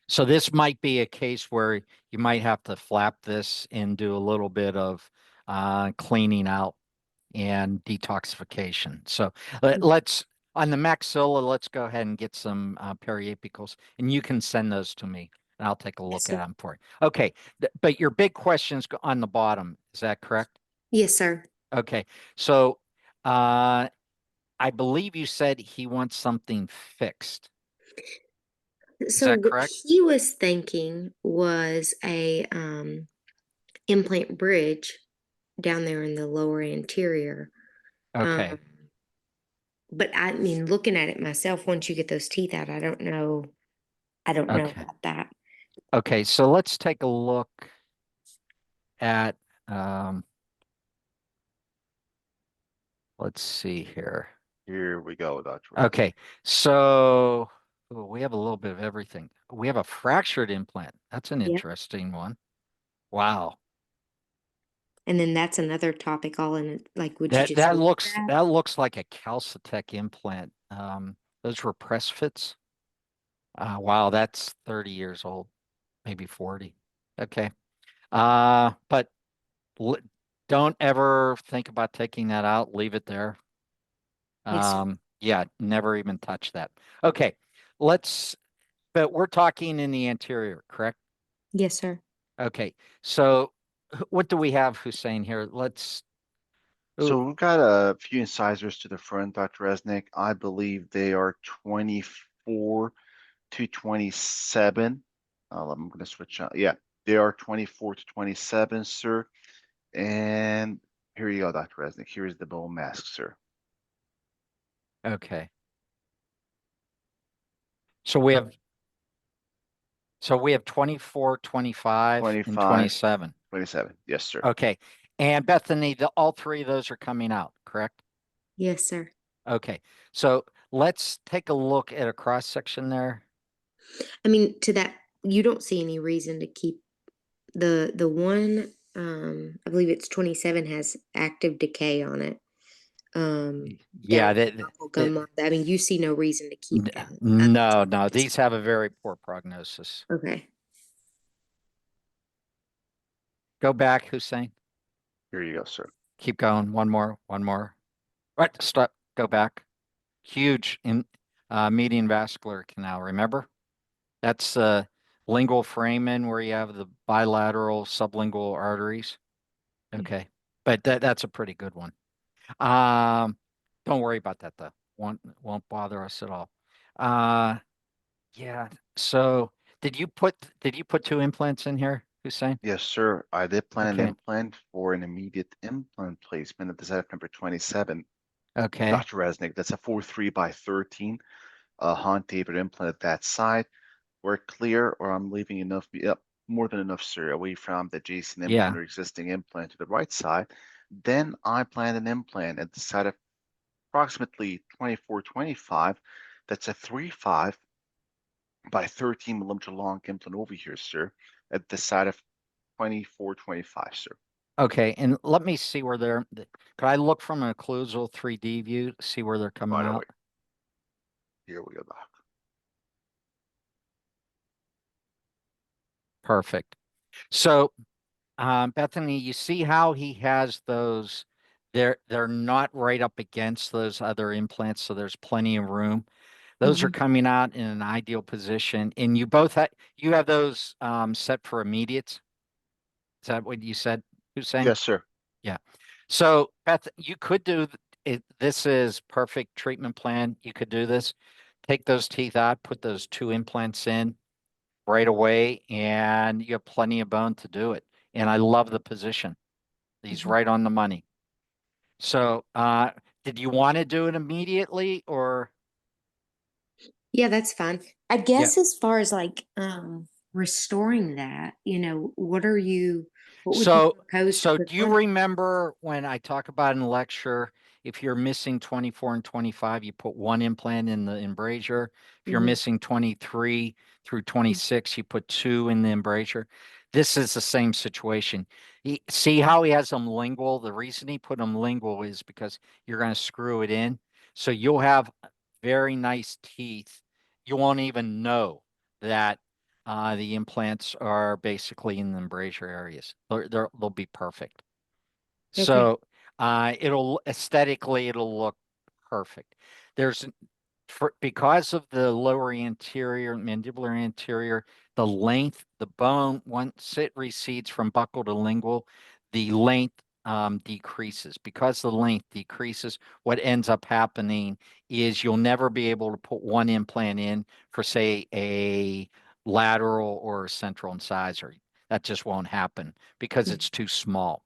So this might be a case where you might have to flap this and do a little bit of cleaning out and detoxification. So let's, on the maxilla, let's go ahead and get some periapicals, and you can send those to me, and I'll take a look at them for you. Okay, but your big question's on the bottom. Is that correct? Yes, sir. Okay, so I believe you said he wants something fixed. Is So that what correct? he was thinking was a implant bridge down there in the lower anterior. Okay. But I mean, looking at it myself, once you get those teeth out, I don't know about that. Okay, so let's take a look at let's see here. Here we go, Dr. Resnick. Okay, so we have a little bit of everything. We have a fractured implant. That's an interesting one. Wow. And then that's another topic all in it. Like, would you just That leave looks like a Calcitech implant. Those were press fits. Wow, that's 30 years old, maybe 40. Okay. But don't ever think about taking that out. Leave it there. Yes, sir. Yeah, never even touch that. Okay, but we're talking in the anterior, correct? Yes, sir. Okay, so what do we have, Hussein, here? So we've got a few incisors to the front, Dr. Resnick. I believe they are 24 to 27. I'm going to switch out. Yeah, They are 24 to 27, sir. And here you go, Dr. Resnick. Here is the bone mask, sir. Okay. So we have 24, 25, and 25, 27. 27. Yes, sir. Okay. And Bethany, all three of those are coming out, correct? Yes, sir. Okay. So let's take a look at a cross section there. I mean, to that, you don't see any reason to keep the one. I believe it's 27 has active decay on it. Yeah, I mean, you see no reason to keep that. no, these have a very poor prognosis. Okay. Go back, Hussein. Here you go, sir. Keep going. One more. Right, stop. Go back. Huge median vascular canal. Remember? That's lingual foramen where you have the bilateral sublingual arteries. Okay. But that's a pretty good one. Don't worry about that though. Won't bother us at all. Yeah. So did you put two implants in here, Hussein? Yes, sir. I did plan an Okay. implant for an immediate implant placement at the site of number 27. Okay. Dr. Resnick, that's a 4.3 by 13 Hahn tapered implant at that side. We're clear, or I'm leaving enough, more than enough, sir, away from the Jason implant Yeah. or existing implant to the right side. Then I planned an implant at the side of approximately 24, 25. That's a 3.5 by 13 millimeter long implant over here, sir, at the side of 24, 25, sir. Okay, and let me see where they're. Could I look from an occlusal 3D view, see where they're coming Right out? away. Here we go, Doc. Perfect. So, Bethany, you see how he has those? They're not right up against those other implants, so there's plenty of room. Those are coming out in an ideal position, and you both have those set for immediates. Is that what you said, Hussein? Yes, sir. Yeah. So, Beth, you could do it. This is perfect treatment plan. You could do this. Take those teeth out, put those two implants in right away, and you have plenty of bone to do it. And I love the position. He's right on the money. So, did you want to do it immediately or? Yeah, that's fine. I Yeah. guess as far as like restoring that, what would you propose to So put do you on? remember when I talk about in lecture, if you're missing 24 and 25, you put one implant in the embrasure. If you're missing 23 through 26, you put two in the embrasure. This is the same situation. See how he has them lingual? The reason he put them lingual is because you're going to screw it in. So you'll have very nice teeth. You won't even know that the implants are basically in the embrasure areas. They'll be perfect. Okay. So it'll aesthetically it'll look perfect. There's because of the lower anterior mandibular anterior, the length, the bone, once it recedes from buccal to lingual, the length decreases. Because the length decreases, what ends up happening is you'll never be able to put one implant in for, say, a lateral or central incisor. That just won't happen because it's too small.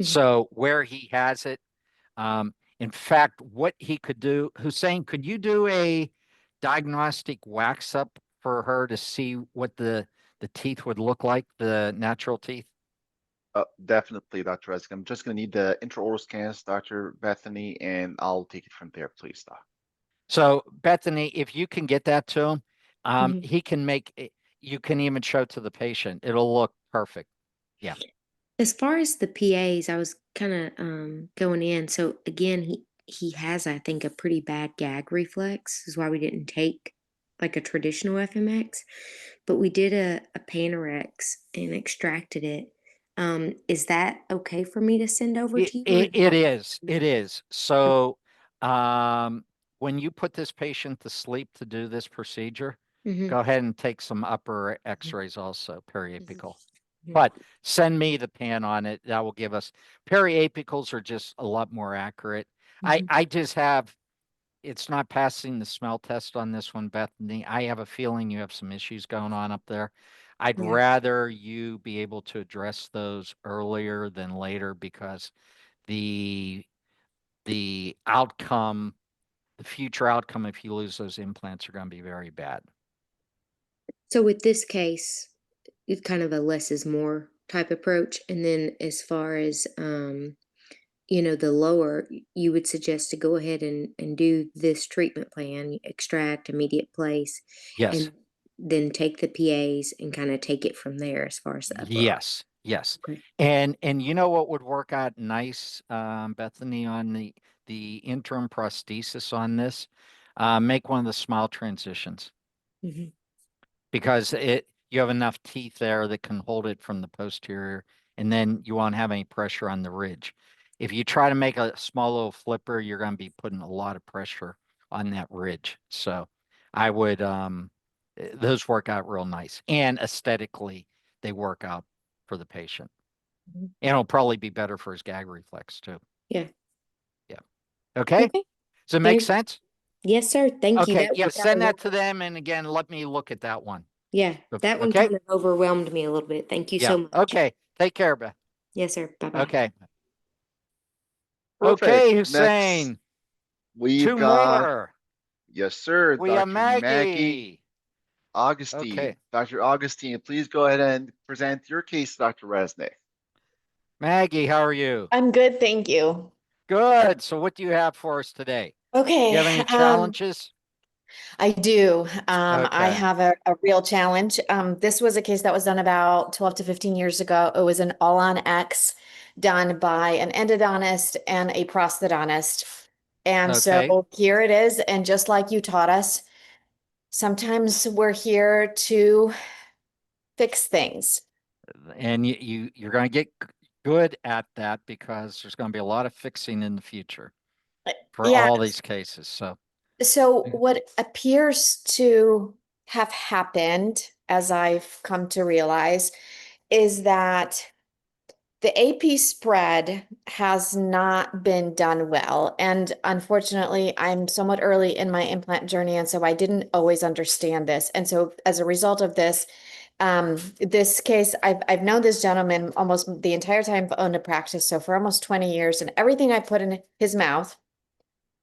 So where he has it, in fact, what he could do, Hussein, could you do a diagnostic wax up for her to see what the teeth would look like, the natural teeth? Definitely, Dr. Resnick. I'm just going to need the intraoral scans, Dr. Bethany, and I'll take it from there, please, Doc. So Bethany, if you can get that to him, he can make it, you can even show to the patient. It'll look perfect. Yeah. As far as the PAs, I was kind of going in. So again, he has, I think, a pretty bad gag reflex. Is why we didn't take like a traditional FMX, but we did a Panorex and extracted it. Is that okay for me to send over to you? It is. So when you put this patient to sleep to do this procedure, go ahead and take some upper x-rays also, periapical. But send me the pan on it. That will give us periapicals are just a lot more accurate. I just have it's not passing the smell test on this one, Bethany. I have a feeling you have some issues going on up there. I'd Yeah. rather you be able to address those earlier than later because the outcome, the future outcome if you lose those implants are going to be very bad. So with this case, it's kind of a less is more type approach. And then as far as the lower, you would suggest to go ahead and do this treatment plan, extract, immediate place, Yes. and then take the PAs and kind of take it from there as far as the upper. Yes. Yes. Okay. And you know what would work out nice, Bethany, on the interim prosthesis on this? Make one of the smile transitions. Mhm. Because you have enough teeth there that can hold it from the posterior, and then you won't have any pressure on the ridge. If you try to make a small little flipper, you're going to be putting a lot of pressure on that ridge. So I would, those work out real nice. And aesthetically, they work out for the patient. Mhm. And it'll probably be better for his gag reflex too. Yeah. Yeah. Okay. Okay. Does it make Thank- sense? Yes, sir. Thank you. Okay. That Yeah. was Send kinda that to them. And again, let me look at that one. Yeah, that one Okay. kind of overwhelmed me a little bit. Thank you Yeah. so much. Okay. Take care, Beth. Yes, sir. Bye-bye. Okay. Perfect. Okay, Next, Hussein. we've Two got, more. yes, sir, We have Dr. Maggie Maggie. Augustine. Okay. Dr. Augustine, please go ahead and present your case, Dr. Resnick. Maggie, how are you? I'm good, thank you. Good. So what do you have for us today? Okay. You have any challenges? I do. I Okay. have a real challenge. This was a case that was done about 12 to 15 years ago. It was an all-on X done by an endodontist and a prosthodontist. And Okay. so here it is. And just like you taught us, sometimes we're here to fix things. And you're going to get good at that because there's going to be a lot of fixing in the future for Yeah. all these cases. So what appears to have happened, as I've come to realize, is that the AP spread has not been done well. And unfortunately, I'm somewhat early in my implant journey, and so I didn't always understand this. And so as a result of this, this case, I've known this gentleman almost the entire time I've owned a practice, so for almost 20 years, and everything I put in his mouth,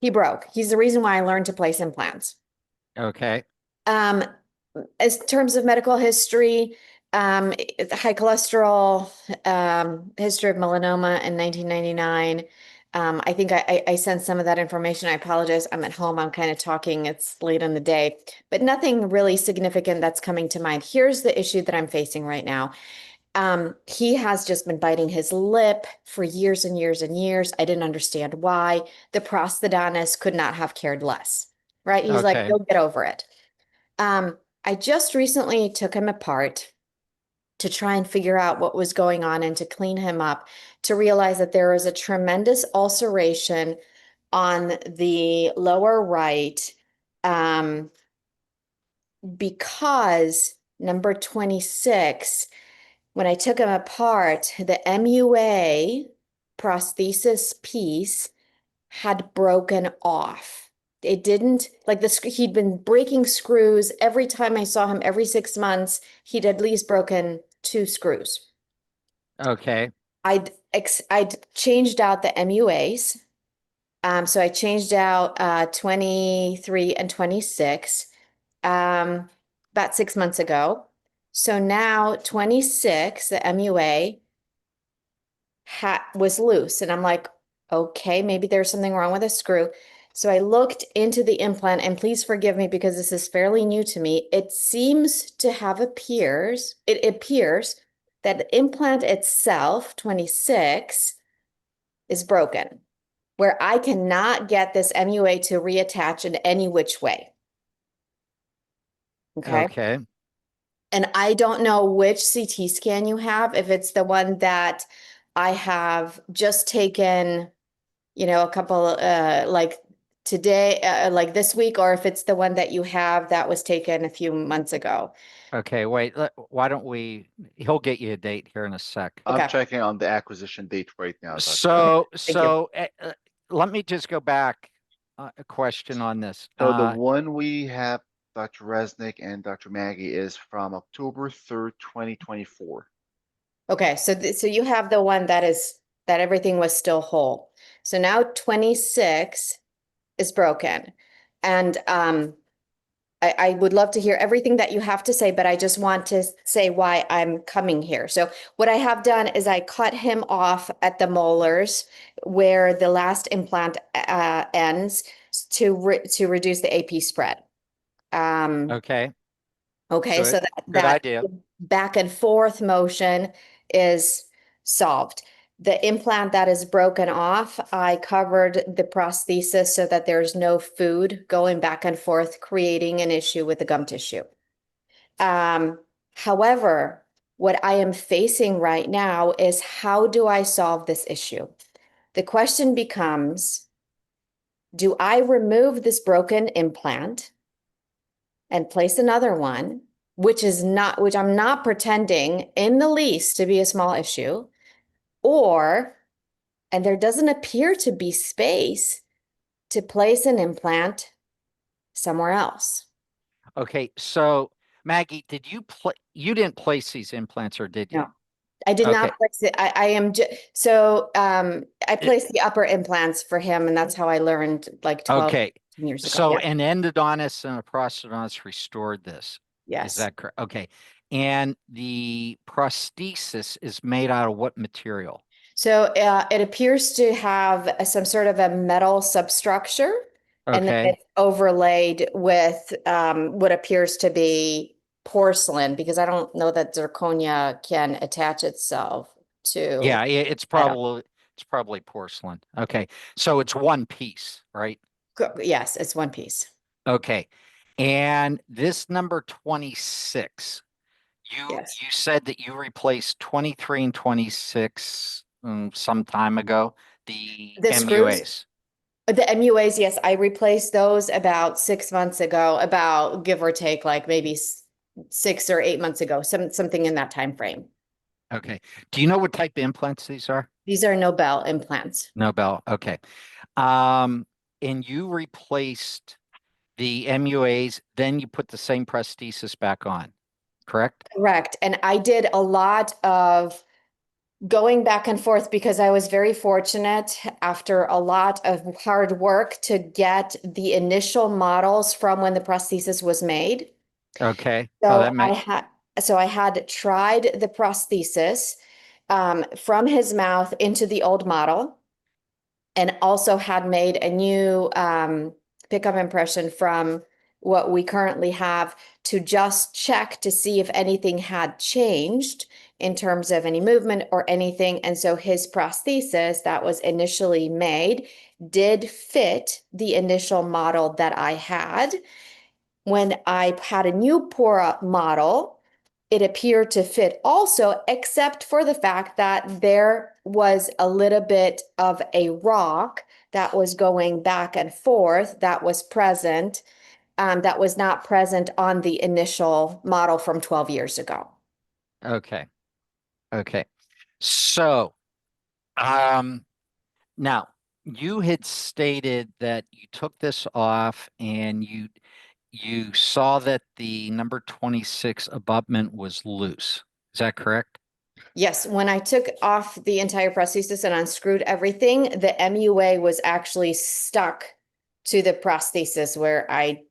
he broke. He's the reason why I learned to place implants. Okay. As terms of medical history, high cholesterol, history of melanoma in 1999. I think I sent some of that information. I apologize. I'm at home. I'm kind of talking. It's late in the day, but nothing really significant that's coming to mind. Here's the issue that I'm facing right now. He has just been biting his lip for years and years and years. I didn't understand why. The prosthodontist could not have cared less, right? He's like, Okay. you'll get over it. I just recently took him apart to try and figure out what was going on and to clean him up, to realize that there is a tremendous ulceration on the lower right, because number 26, when I took him apart, the MUA prosthesis piece had broken off. It didn't like he'd been breaking screws every time I saw him every 6 months. He'd at least broken 2 screws. Okay. I'd changed out the MUAs. So I changed out 23 and 26 about 6 months ago. So now 26, the MUA was loose, and I'm like, okay, maybe there's something wrong with a screw. So I looked into the implant, and please forgive me because this is fairly new to me. It seems to have it appears that the implant itself, 26, is broken, where I cannot get this MUA to reattach in any which way. Okay. Okay. And I don't know which CT scan you have, if it's the one that I have just taken, a couple, like today, like this week, or if it's the one that you have that was taken a few months ago. Okay. Wait, why don't he'll get you a date here in a sec. I'm Okay. checking on the acquisition date right now, Dr. So, Thank let me just go back a question on this. So the one we have Dr. Resnick and Dr. Maggie is from October 3rd, 2024. Okay, so you have the one that everything was still whole. So now 26 is broken. And I would love to hear everything that you have to say, but I just want to say why I'm coming here. So what I have done is I cut him off at the molars where the last implant ends to reduce the AP spread. Okay. Okay, so Good. Good that idea. back and forth motion is solved. The implant that is broken off, I covered the prosthesis so that there's no food going back and forth, creating an issue with the gum tissue. However, what I am facing right now is how do I solve this issue? The question becomes, do I remove this broken implant and place another one, which I'm not pretending in the least to be a small issue, and there doesn't appear to be space to place an implant somewhere else. Okay, so Maggie, you didn't place these implants, or did you? No, I did not Okay. place it. I placed the upper implants for him, and that's how I learned like 12 Okay. years ago. So Yeah. an endodontist and a prosthodontist restored this. Yes. Is that correct? Okay. And the prosthesis is made out of what material? So it appears to have some sort of a metal substructure, and then Okay. it's overlaid with what appears to be porcelain, because I don't know that zirconia can attach itself to. Yeah, it's probably porcelain. Okay. So it's one piece, right? Yes, it's one piece. Okay. And this number 26, Yes. you said that you replaced 23 and 26 some time ago, the The screws? MUAs. The MUAs, yes, I replaced those about 6 months ago, about give or take, like maybe 6 or 8 months ago, something in that time frame. Okay. Do you know what type of implants these are? These are Nobel implants. Nobel. Okay. And you replaced the MUAs, then you put the same prosthesis back on, correct? Correct. And I did a lot of going back and forth because I was very fortunate after a lot of hard work to get the initial models from when the prosthesis was made. Okay. So I had tried the prosthesis from his mouth into the old model, and also had made a new pickup impression from what we currently have to just check to see if anything had changed in terms of any movement or anything. And so his prosthesis that was initially made did fit the initial model that I had. When I had a new Pora model, it appeared to fit also, except for the fact that there was a little bit of a rock that was going back and forth that was present, that was not present on the initial model from 12 years ago. Okay. Okay. So, now you had stated that you took this off and you saw that the number 26 abutment was loose. Is that correct? Yes, when I took off the entire prosthesis and unscrewed everything, the MUA was actually stuck to the prosthesis where I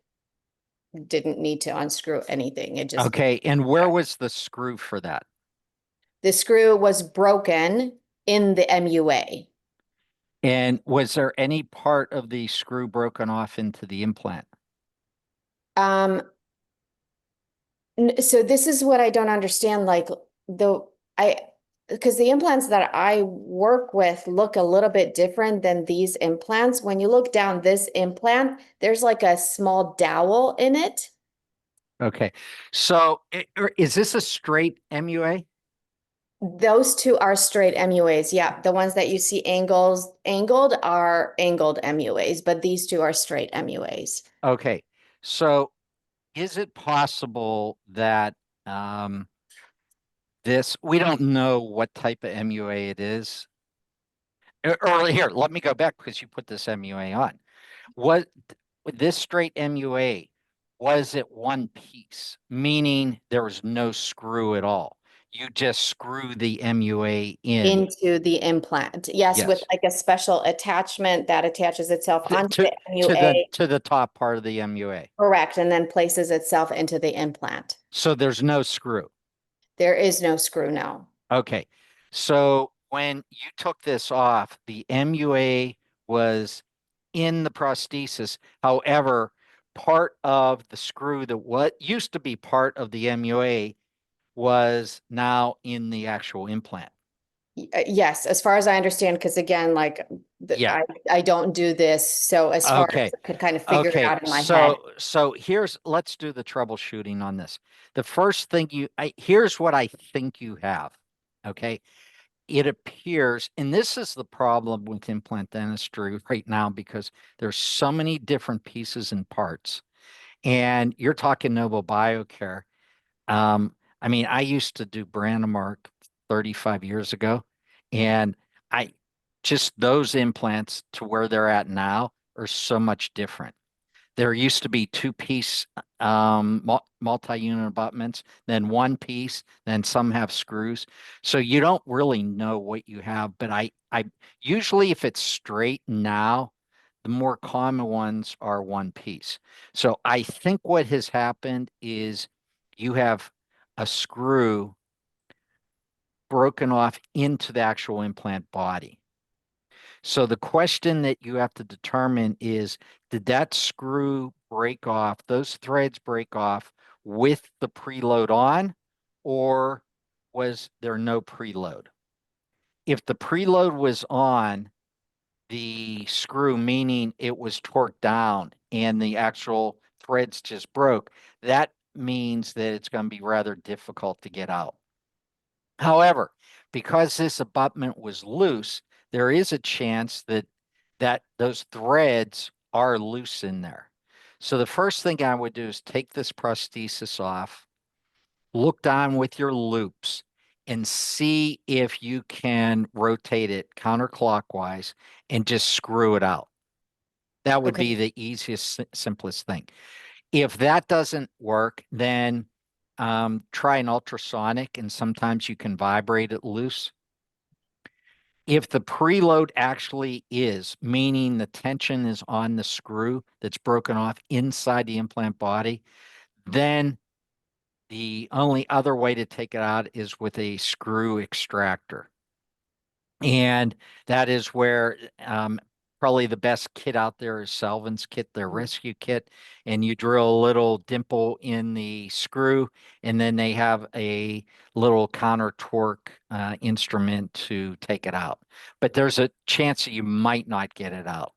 didn't need to unscrew anything. It just, Okay. And where was the screw for that? the screw was broken in the MUA. And was there any part of the screw broken off into the implant? So this is what I don't understand. Like because the implants that I work with look a little bit different than these implants. When you look down this implant, there's like a small dowel in it. Okay. So is this a straight MUA? Those two are straight MUAs. Yeah, the ones that you see angled are angled MUAs, but these two are straight MUAs. Okay. So is it possible that we don't know what type of MUA it is? Or here, let me go back because you put this MUA on. What this straight MUA, was it one piece, meaning there was no screw at all? You just screw the MUA in. Into the implant. Yes, with Yes. like a special attachment that attaches itself To, onto the to MUA. to the top part of the MUA. Correct, and then places itself into the implant. So there's no screw. There is no screw now. Okay. So when you took this off, the MUA was in the prosthesis. However, part of the screw that what used to be part of the MUA was now in the actual implant. Yes, as far as I understand, because again, like Yeah. I don't do this, so as far Okay. as I could kind of figure it Okay. out in my head. So let's do the troubleshooting on this. The first thing here's what I think you have. Okay. It appears, and this is the problem with implant dentistry right now, because there's so many different pieces and parts, and you're talking Noble Biocare. I mean, I used to do Brandemark 35 years ago, and I just those implants to where they're at now are so much different. There used to be two-piece multi-unit abutments, then one piece, then some have screws. So you don't really know what you have, but I usually if it's straight now, the more common ones are one piece. So I think what has happened is you have a screw broken off into the actual implant body. So the question that you have to determine is, did that screw break off, those threads break off with the preload on, or was there no preload? If the preload was on, the screw, meaning it was torqued down and the actual threads just broke, that means that it's going to be rather difficult to get out. However, because this abutment was loose, there is a chance that those threads are loose in there. So the first thing I would do is take this prosthesis off, look down with your loops, and see if you can rotate it counterclockwise and just screw it out. That would be the easiest, simplest thing. If that doesn't work, then try an ultrasonic, and sometimes you can vibrate it loose. If the preload actually is, meaning the tension is on the screw that's broken off inside the implant body, then the only other way to take it out is with a screw extractor. And that is where probably the best kit out there is Salvin's kit, their rescue kit. And you drill a little dimple in the screw, and then they have a little counter torque instrument to take it out. But there's a chance that you might not get it out.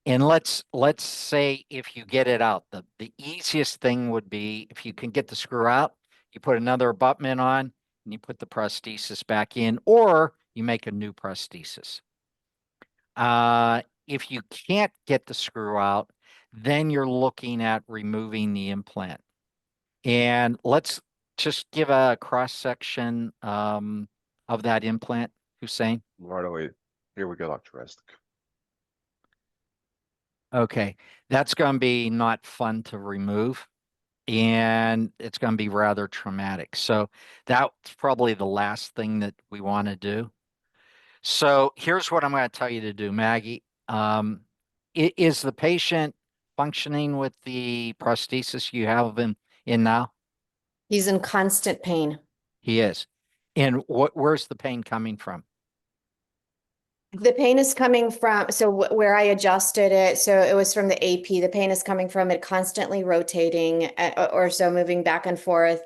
And let's say if you get it out, the easiest thing would be if you can get the screw out, you put another abutment on, and you put the prosthesis back in, or you make a new prosthesis. If you can't get the screw out, then you're looking at removing the implant. And let's just give a cross section of that implant, Hussein. Right away. Here we go, Dr. Resnik. Okay, that's going to be not fun to remove, and it's going to be rather traumatic. So that's probably the last thing that we want to do. So here's what I'm going to tell you to do, Maggie. Is the patient functioning with the prosthesis you have him in now? He's in constant pain. He is. And where's the pain coming from? The pain is coming from, so where I adjusted it, so it was from the AP. The pain is coming from it constantly rotating or so moving back and forth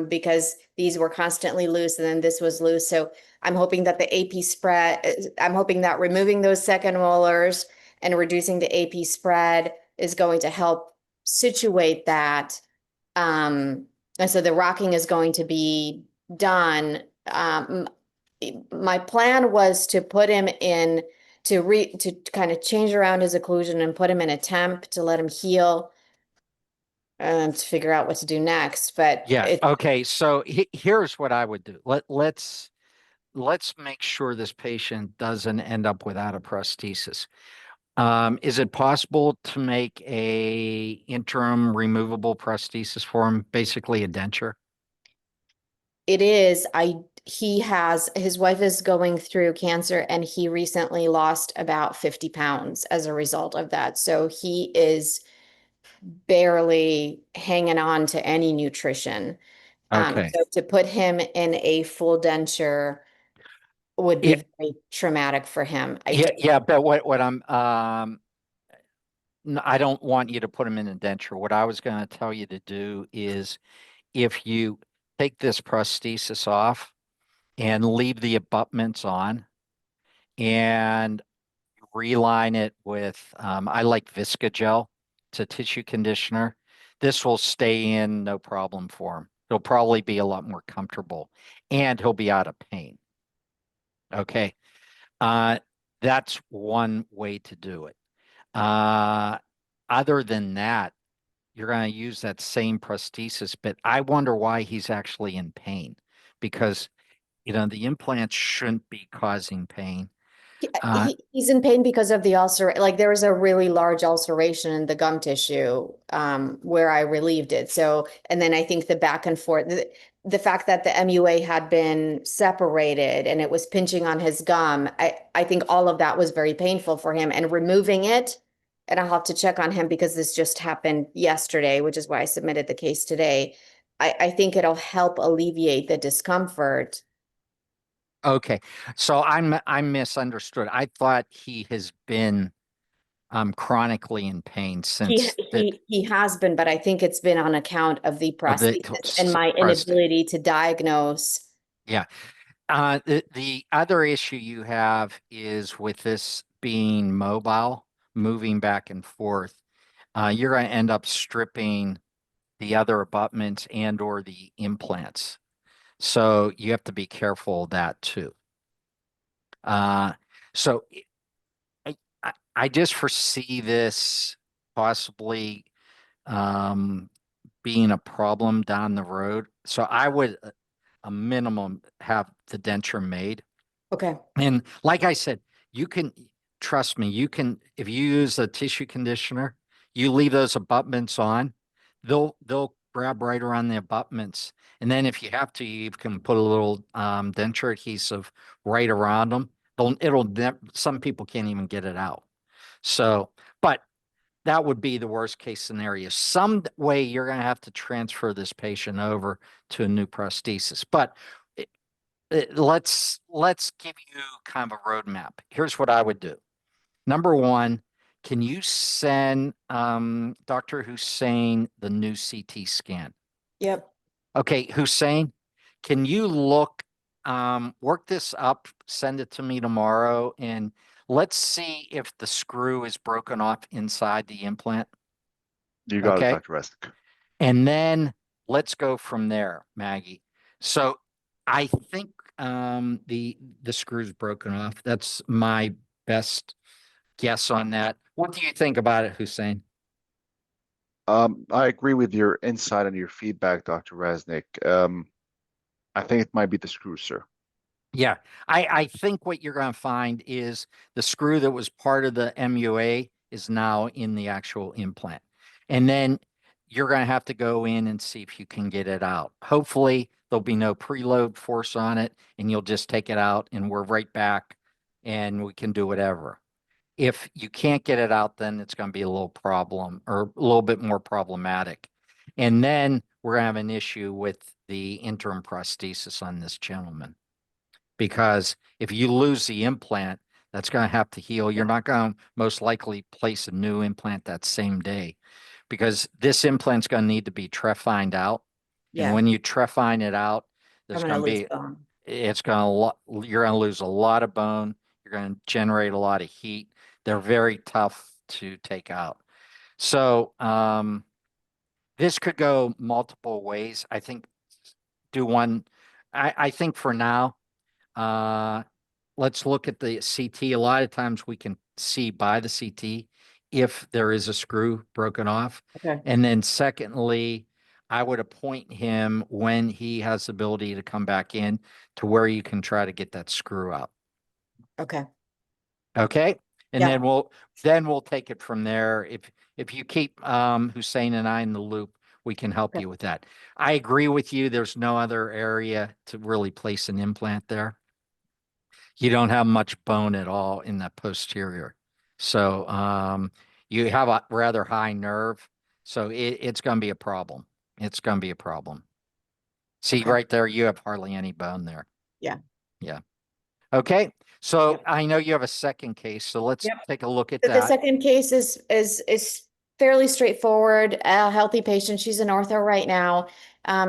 because these were constantly loose and then this was loose. So I'm hoping that the AP spread, I'm hoping that removing those second molars and reducing the AP spread is going to help situate that. And so the rocking is going to be done. My plan was to put him in to kind of change around his occlusion and put him in a temp to let him heal and to figure out what to do next. But yeah, okay. So here's what I would do. Let's make sure this patient doesn't end up without a prosthesis. Is it possible to make a interim removable prosthesis for him, basically a denture? It is. His wife is going through cancer and he recently lost about 50 pounds as a result of that. So he is barely hanging on to any nutrition. Okay. So to put him in a full denture would be Yeah. very traumatic for him. Yeah, but what I don't want you to put him in a denture. What I was going to tell you to do is if you take this prosthesis off and leave the abutments on and reline it with, I like Visca gel. It's a tissue conditioner. This will stay in no problem for him. He'll probably be a lot more comfortable and he'll be out of pain. Okay. That's one way to do it. Other than that, you're going to use that same prosthesis, but I wonder why he's actually in pain because, the implants shouldn't be causing pain. He's in pain because of the ulcer. Like there was a really large ulceration in the gum tissue where I relieved it. So, and then I think the back and forth, the fact that the MUA had been separated and it was pinching on his gum, I think all of that was very painful for him. And removing it, and I'll have to check on him because this just happened yesterday, which is why I submitted the case today. I think it'll help alleviate the discomfort. Okay. So I misunderstood. I thought he has been chronically in pain since He has been, but I think it's been on account of the prosthesis and my inability to diagnose. Yeah. The other issue you have is with this being mobile, moving back and forth, you're going to end up stripping the other abutments and or the implants. So you have to be careful of that too. So I just foresee this possibly being a problem down the road. So I would a minimum have the denture made. Okay. And like I said, you can trust me, if you use a tissue conditioner, you leave those abutments on, they'll grab right around the abutments. And then if you have to, you can put a little denture adhesive right around them. Some people can't even get it out. So, but that would be the worst case scenario. Some way you're going to have to transfer this patient over to a new prosthesis. But let's give you kind of a roadmap. Here's what I would do. Number one, can you send Dr. Hussein the new CT scan? Yep. Okay, Hussein, can you work this up, send it to me tomorrow, and let's see if the screw is broken off inside the implant. You got it, Okay. Dr. Resnik. And then let's go from there, Maggie. So I think the screw's broken off. That's my best guess on that. What do you think about it, Hussein? I agree with your insight and your feedback, Dr. Resnik. I think it might be the screw, sir. Yeah, I think what you're going to find is the screw that was part of the MUA is now in the actual implant. And then you're going to have to go in and see if you can get it out. Hopefully, there'll be no preload force on it, and you'll just take it out, and we're right back, and we can do whatever. If you can't get it out, then it's going to be a little problem or a little bit more problematic. And then we're going to have an issue with the interim prosthesis on this gentleman. Because if you lose the implant, that's going to have to heal. You're not going to most likely place a new implant that same day because this implant's going to need to be trephined out. Yeah. And when you trefine it out, there's I'm going gonna to lose be, bone. you're going to lose a lot of bone. You're going to generate a lot of heat. They're very tough to take out. So this could go multiple ways. I think I think for now, let's look at the CT. A lot of times we can see by the CT if there is a screw broken off. Okay. And then secondly, I would appoint him when he has the ability to come back in to where you can try to get that screw out. Okay. Okay. And Yeah. then we'll take it from there. If you keep Hussein and I in the loop, we can help Okay. you with that. I agree with you. There's no other area to really place an implant there. You don't have much bone at all in the posterior. So you have a rather high nerve. So it's going to be a problem. It's going to be a problem. See Okay. right there, you have hardly any bone there. Yeah. Yeah. Okay. So Yep. I know you have a second case. So let's Yep. take a look at The that. second case is fairly straightforward. A healthy patient. She's in ortho right now.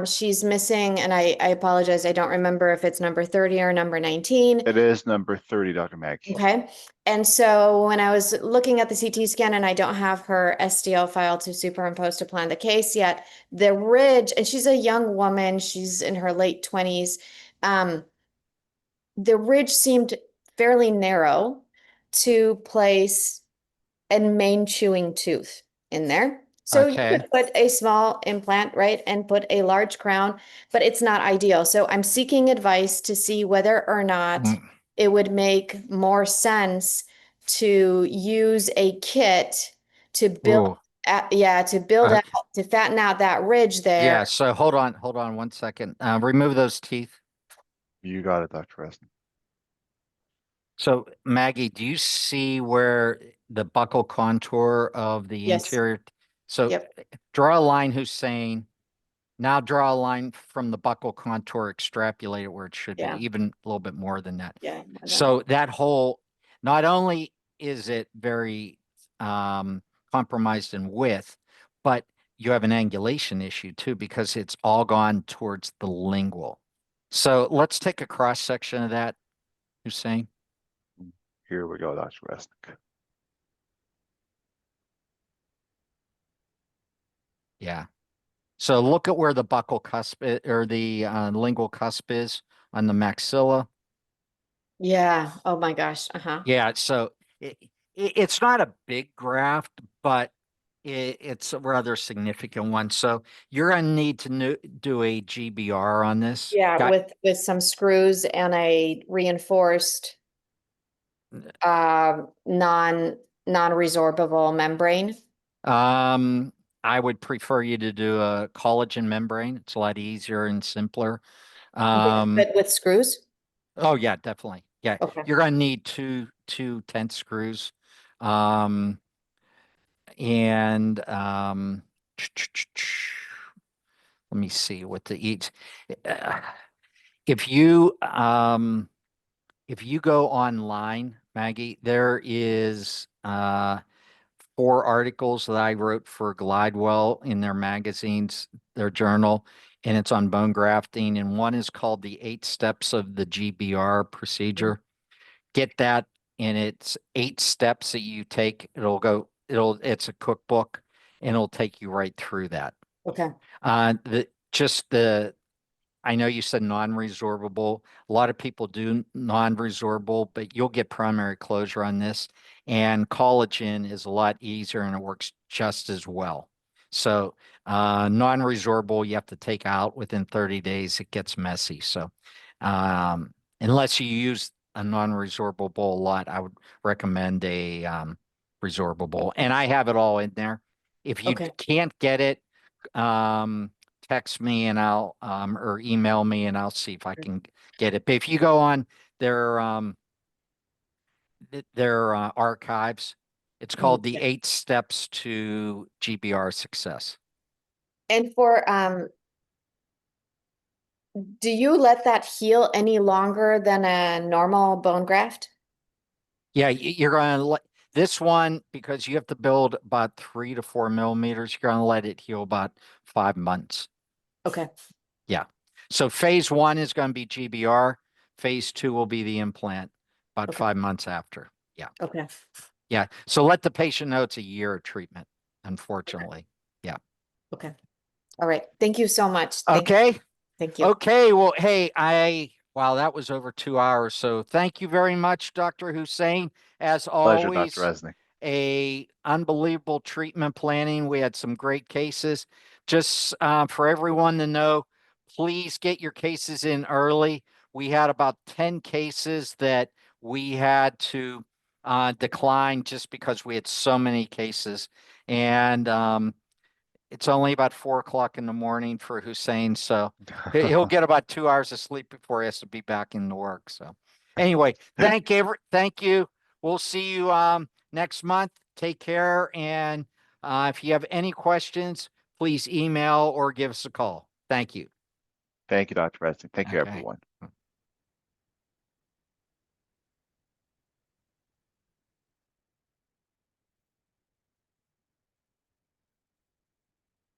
She's missing, and I apologize. I don't remember if it's number 30 or number 19. It is number 30, Dr. Maggie. Okay. And so when I was looking at the CT scan, and I don't have her SDL file to superimpose to plan the case yet, the ridge, and she's a young woman, she's in her late 20s. The ridge seemed fairly narrow to place a main chewing tooth in there. So you Okay. could put a small implant, right, and put a large crown, but it's not ideal. So I'm seeking advice to see whether or not it would make more sense to use a kit to build, Ooh. to build Uh, out, to fatten out that ridge there. Yeah. So hold on 1 second. Remove those teeth. You got it, Dr. Resnik. So Maggie, do you see where the buccal contour of the Yes. anterior? So Yep. draw a line, Hussein. Now draw a line from the buccal contour, extrapolate it where it should Yeah. be, even a little bit more than that. Yeah. So that whole, not only is it very compromised in width, but you have an angulation issue too, because it's all gone towards the lingual. So let's take a cross section of that, Hussein. Here we go, Dr. Resnik. Yeah. So look at where the buccal cusp or the lingual cusp is on the maxilla. Yeah. Oh my gosh. Uh-huh. Yeah. So it's not a big graft, but it's a rather significant one. So you're going to need to do a GBR on this. Yeah, with some screws and a reinforced non-resorbable membrane. I would prefer you to do a collagen membrane. It's a lot easier and simpler. But with screws? Oh yeah, definitely. Yeah. Okay. You're gonna need two tent screws. And let me see what to eat. If you go online, Maggie, there is 4 articles that I wrote for Glidewell in their magazines, their journal, and it's on bone grafting. And one is called The 8 Steps of the GBR Procedure. Get that, and it's 8 steps that you take. It's a cookbook, and it'll take you right through that. Okay. I know you said non-resorbable. A lot of people do non-resorbable, but you'll get primary closure on this. And collagen is a lot easier and it works just as well. So non-resorbable, you have to take out within 30 days. It gets messy. So unless you use a non-resorbable a lot, I would recommend a resorbable. And I have it all in there. If you can't get it, text me and I'll or email me and I'll see if I can get it. But if you go on their archives, it's called The 8 Steps to GBR Success. And for do you let that heal any longer than a normal bone graft? Yeah, you're going to let this one, because you have to build about 3 to 4 millimeters, you're going to let it heal about 5 months. Okay. Yeah. So phase 1 is going to be GBR. Phase 2 will be the implant about 5 months after. Yeah. Okay. Yeah. So let the patient know it's a year of treatment, unfortunately. Yeah. Okay. All right. Thank you so much. Okay. Thank you. Okay. Well, hey, wow, that was over 2 hours. So thank you very much, Dr. Hussein. As Pleasure, always, Dr. Resnik. a unbelievable treatment planning. We had some great cases. Just for everyone to know, please get your cases in early. We had about 10 cases that we had to declined just because we had so many cases. And it's only about 4 o'clock in the morning for Hussein. So he'll get about 2 hours of sleep before he has to be back into work. So anyway, thank you. We'll see you next month. Take care. And if you have any questions, please email or give us a call. Thank you. Thank you, Dr. Resnick. Thank you, Okay. everyone.